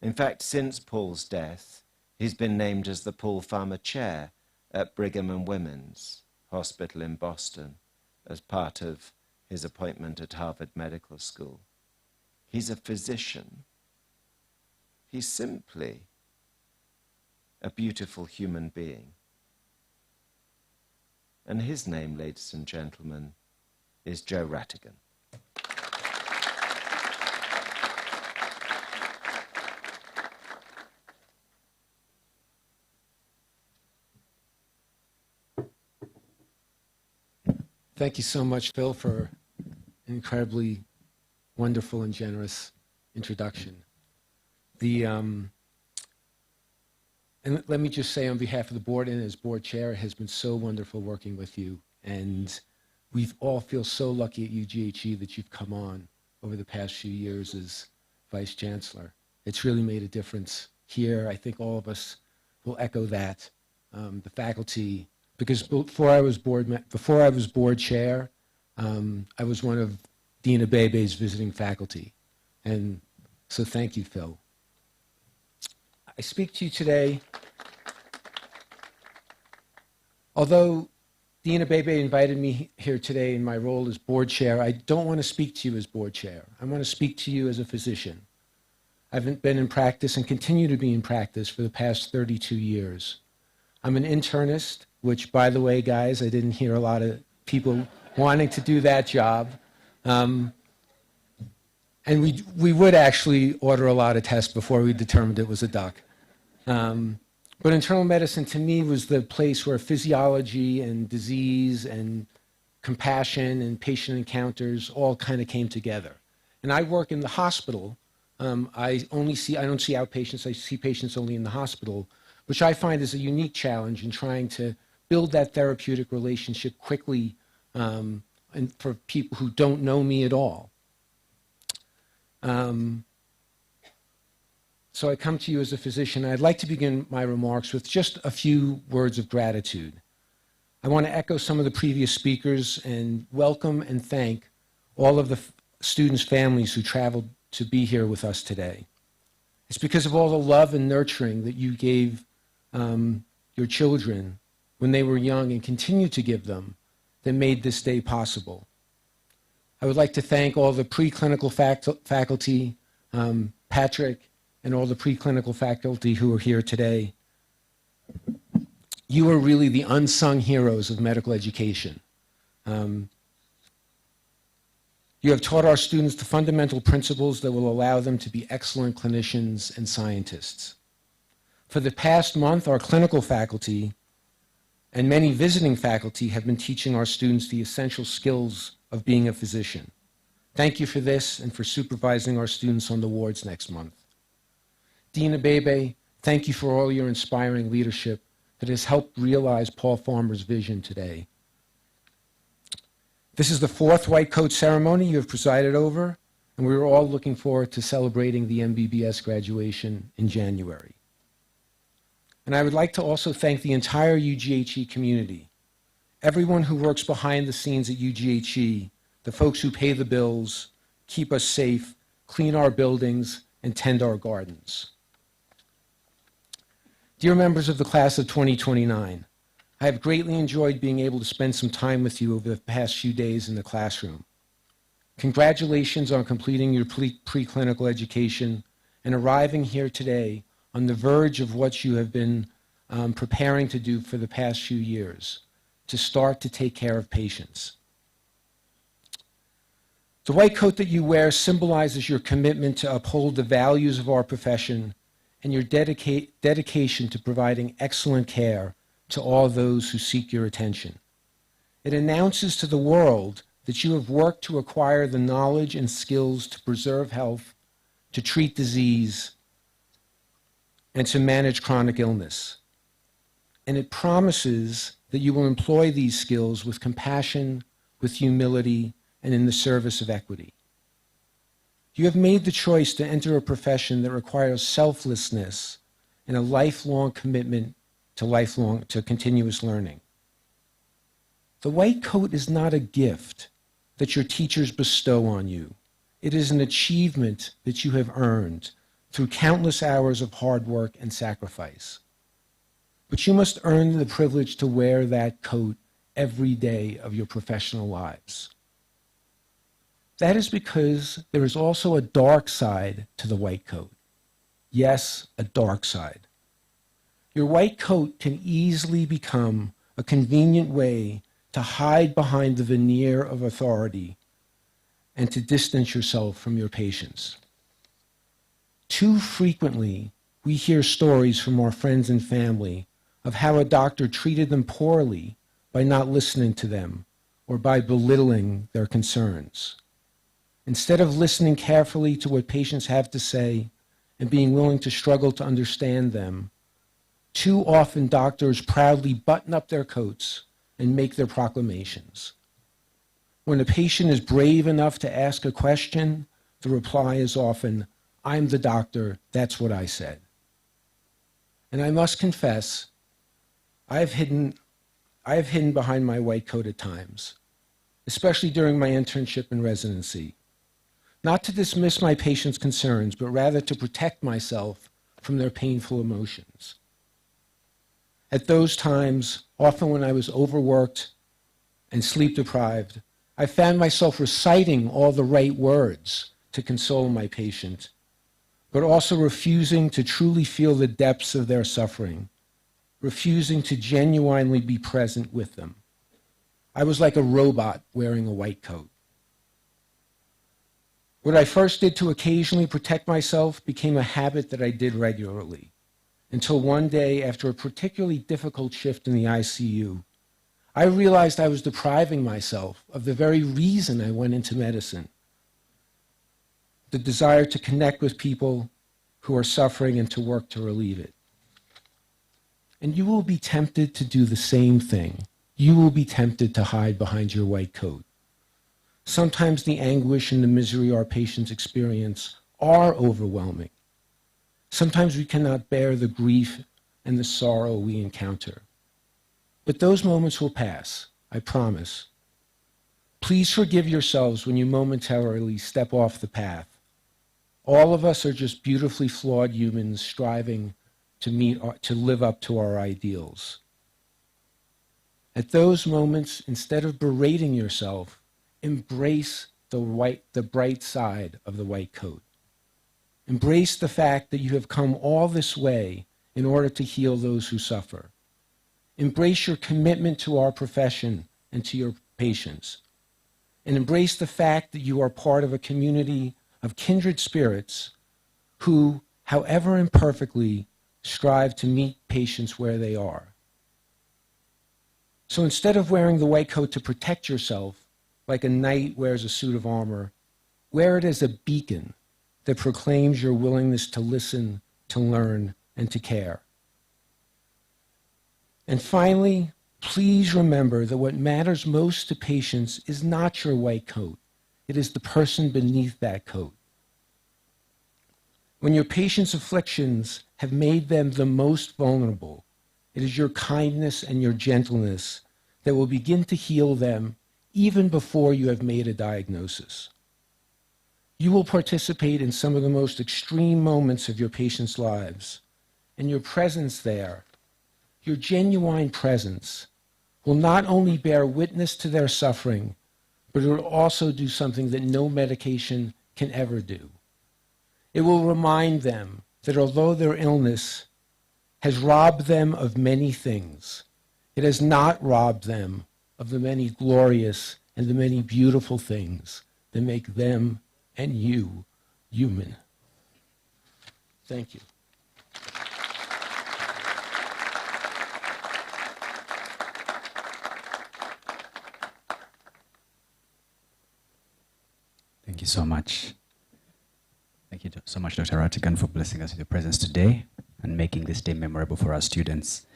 In fact, since Paul's death, he's been named as the Paul Farmer Chair at Brigham and Women's Hospital in Boston as part of his appointment at Harvard Medical School. He's a physician. He's simply a beautiful human being. And his name, ladies and gentlemen, is Joe Rattigan. Thank you so much, Phil, for an incredibly wonderful and generous introduction. And let me just say on behalf of the board and as board chair, it has been so wonderful working with you. And we all feel so lucky at UGHE that you've come on over the past few years as vice chancellor. It's really made a difference here. I think all of us will echo that. The faculty, because before I was board chair, I was one of Dean Abebe's visiting faculty. And so thank you, Phil. I speak to you today, although Dean Abebe invited me here today in my role as board chair, I don't want to speak to you as board chair. I want to speak to you as a physician. I've been in practice and continue to be in practice for the past 32 years. I'm an internist, which, by the way, guys, I didn't hear a lot of people wanting to do that job. And we would actually order a lot of tests before we determined it was a duck. But internal medicine to me was the place where physiology and disease and compassion and patient encounters all kind of came together. And I work in the hospital. I don't see outpatients, I see patients only in the hospital, which I find is a unique challenge in trying to build that therapeutic relationship quickly and for people who don't know me at all. So I come to you as a physician. I'd like to begin my remarks with just a few words of gratitude. I want to echo some of the previous speakers and welcome and thank all of the students' families who traveled to be here with us today. It's because of all the love and nurturing that you gave your children when they were young and continue to give them that made this day possible. I would like to thank all the preclinical faculty, Patrick, and all the preclinical faculty who are here today. You are really the unsung heroes of medical education. You have taught our students the fundamental principles that will allow them to be excellent clinicians and scientists. For the past month, our clinical faculty and many visiting faculty have been teaching our students the essential skills of being a physician. Thank you for this and for supervising our students on the wards next month. Dean Abebe, thank you for all your inspiring leadership that has helped realize Paul Farmer's vision today. This is the 4th white coat ceremony you have presided over, and we are all looking forward to celebrating the MBBS graduation in January. And I would like to also thank the entire UGHE community, everyone who works behind the scenes at UGHE, the folks who pay the bills, keep us safe, clean our buildings, and tend our gardens. Dear members of the class of 2029, I have greatly enjoyed being able to spend some time with you over the past few days in the classroom. Congratulations on completing your preclinical education and arriving here today on the verge of what you have been preparing to do for the past few years, to start to take care of patients. The white coat that you wear symbolizes your commitment to uphold the values of our profession and your dedication to providing excellent care to all those who seek your attention. It announces to the world that you have worked to acquire the knowledge and skills to preserve health, to treat disease, and to manage chronic illness. And it promises that you will employ these skills with compassion, with humility, and in the service of equity. You have made the choice to enter a profession that requires selflessness and a lifelong commitment to continuous learning. The white coat is not a gift that your teachers bestow on you. It is an achievement that you have earned through countless hours of hard work and sacrifice. But you must earn the privilege to wear that coat every day of your professional lives. That is because there is also a dark side to the white coat. Yes, a dark side. Your white coat can easily become a convenient way to hide behind the veneer of authority and to distance yourself from your patients. Too frequently, we hear stories from our friends and family of how a doctor treated them poorly by not listening to them or by belittling their concerns. Instead of listening carefully to what patients have to say and being willing to struggle to understand them, too often doctors proudly button up their coats and make their proclamations. When a patient is brave enough to ask a question, the reply is often, "I'm the doctor, that's what I said." And I must confess, I have hidden behind my white coat at times, especially during my internship and residency, not to dismiss my patients' concerns, but rather to protect myself from their painful emotions. At those times, often when I was overworked and sleep deprived, I found myself reciting all the right words to console my patient, but also refusing to truly feel the depths of their suffering, refusing to genuinely be present with them. I was like a robot wearing a white coat. What I first did to occasionally protect myself became a habit that I did regularly, until one day, after a particularly difficult shift in the ICU, I realized I was depriving myself of the very reason I went into medicine: the desire to connect with people who are suffering and to work to relieve it. And you will be tempted to do the same thing. You will be tempted to hide behind your white coat. Sometimes the anguish and the misery our patients experience are overwhelming. Sometimes we cannot bear the grief and the sorrow we encounter. But those moments will pass, I promise. Please forgive yourselves when you momentarily step off the path. All of us are just beautifully flawed humans striving to live up to our ideals. At those moments, instead of berating yourself, embrace the bright side of the white coat. Embrace the fact that you have come all this way in order to heal those who suffer. Embrace your commitment to our profession and to your patients. And embrace the fact that you are part of a community of kindred spirits who, however imperfectly, strive to meet patients where they are. So instead of wearing the white coat to protect yourself, like a knight wears a suit of armor, wear it as a beacon that proclaims your willingness to listen, to learn, and to care. And finally, please remember that what matters most to patients is not your white coat. It is the person beneath that coat. When your patient's afflictions have made them the most vulnerable, it is your kindness and your gentleness that will begin to heal them even before you have made a diagnosis. You will participate in some of the most extreme moments of your patients' lives, and your presence there, your genuine presence, will not only bear witness to their suffering, but it will also do something that no medication can ever do. It will remind them that although their illness has robbed them of many things, it has not robbed them of the many glorious and the many beautiful things that make them and you human. Thank you. Thank you so much. Thank you so much, Dr. Ratigan, for blessing us with your presence today and making this day memorable for our students.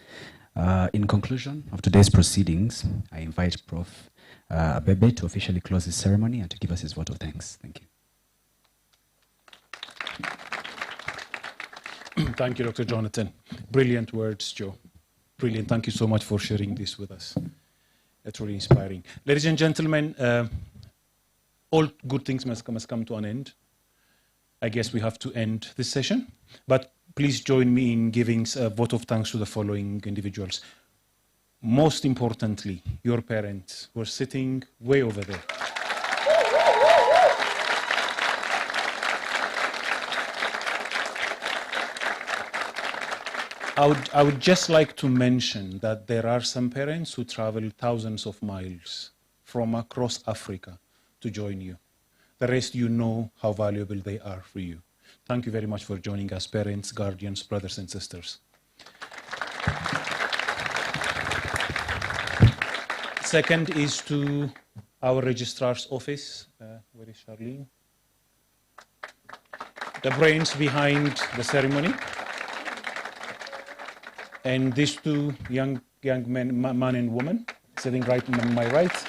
In conclusion of today's proceedings, I invite Prof. Abebe to officially close this ceremony and to give us his vote of thanks. Thank you. Thank you, Dr. Jonathan. Brilliant words, Joe. Brilliant. Thank you so much for sharing this with us. That's really inspiring. Ladies and gentlemen, all good things must come to an end. I guess we have to end this session, but please join me in giving a vote of thanks to the following individuals. Most importantly, your parents who are sitting way over there. I would just like to mention that there are some parents who travel thousands of miles from across Africa to join you. The rest, you know how valuable they are for you. Thank you very much for joining us, parents, guardians, brothers and sisters. Second is to our registrar's office. Where is Charlene? The brains behind the ceremony. And these two young men, man and woman, sitting right on my right.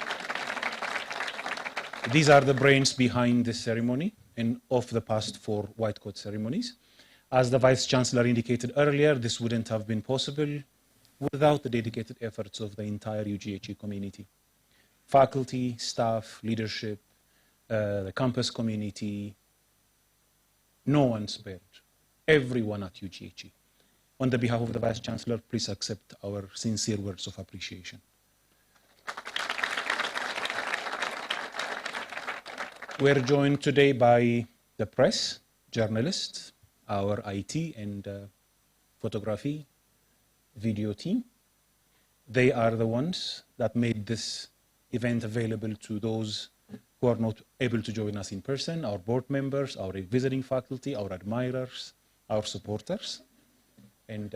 These are the brains behind this ceremony and of the past 4 white coat ceremonies. As the Vice Chancellor indicated earlier, this wouldn't have been possible without the dedicated efforts of the entire UGHE community. Faculty, staff, leadership, the campus community, no one spared. Everyone at UGHE. On the behalf of the Vice Chancellor, please accept our sincere words of appreciation. We're joined today by the press, journalists, our IT and photography, video team. They are the ones that made this event available to those who are not able to join us in person, our board members, our visiting faculty, our admirers, our supporters. And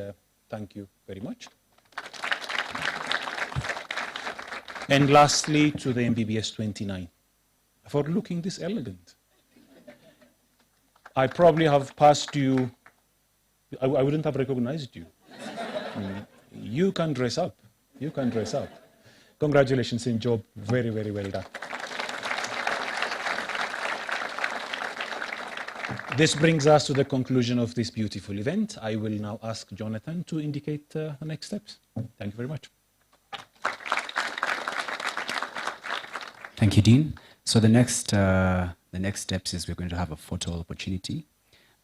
thank you very much. And lastly, to the MBBS 29, for looking this elegant. I probably have passed you, I wouldn't have recognized you. You can dress up, you can dress up. Congratulations in job, very, very well done. This brings us to the conclusion of this beautiful event. I will now ask Jonathan to indicate the next steps. Thank you very much. Thank you, Dean. So the next steps is we're going to have a photo opportunity.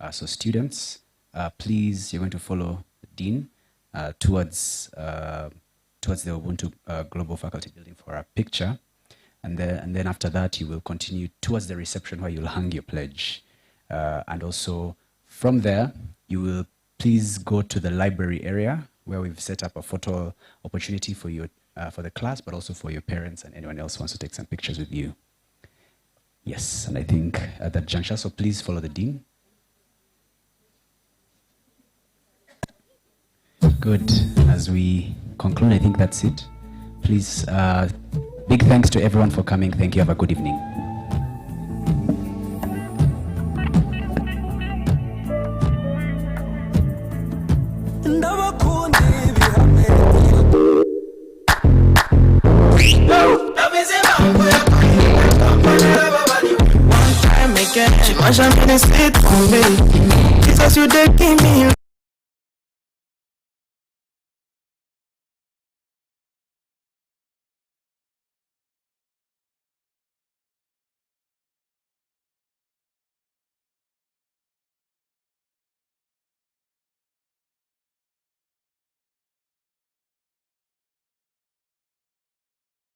So students, please, you're going to follow Dean towards the Ubuntu Global Faculty Building for a picture. And then after that, you will continue towards the reception where you'll hang your pledge. And also from there, you will please go to the library area where we've set up a photo opportunity for you, for the class, but also for your parents and anyone else who wants to take some pictures with you. Yes, and I think at that juncture, so please follow the Dean. Good. As we conclude, I think that's it. Please, big thanks to everyone for coming. Thank you. Have a good evening. She must have been asleep on me. Jesus, you did give me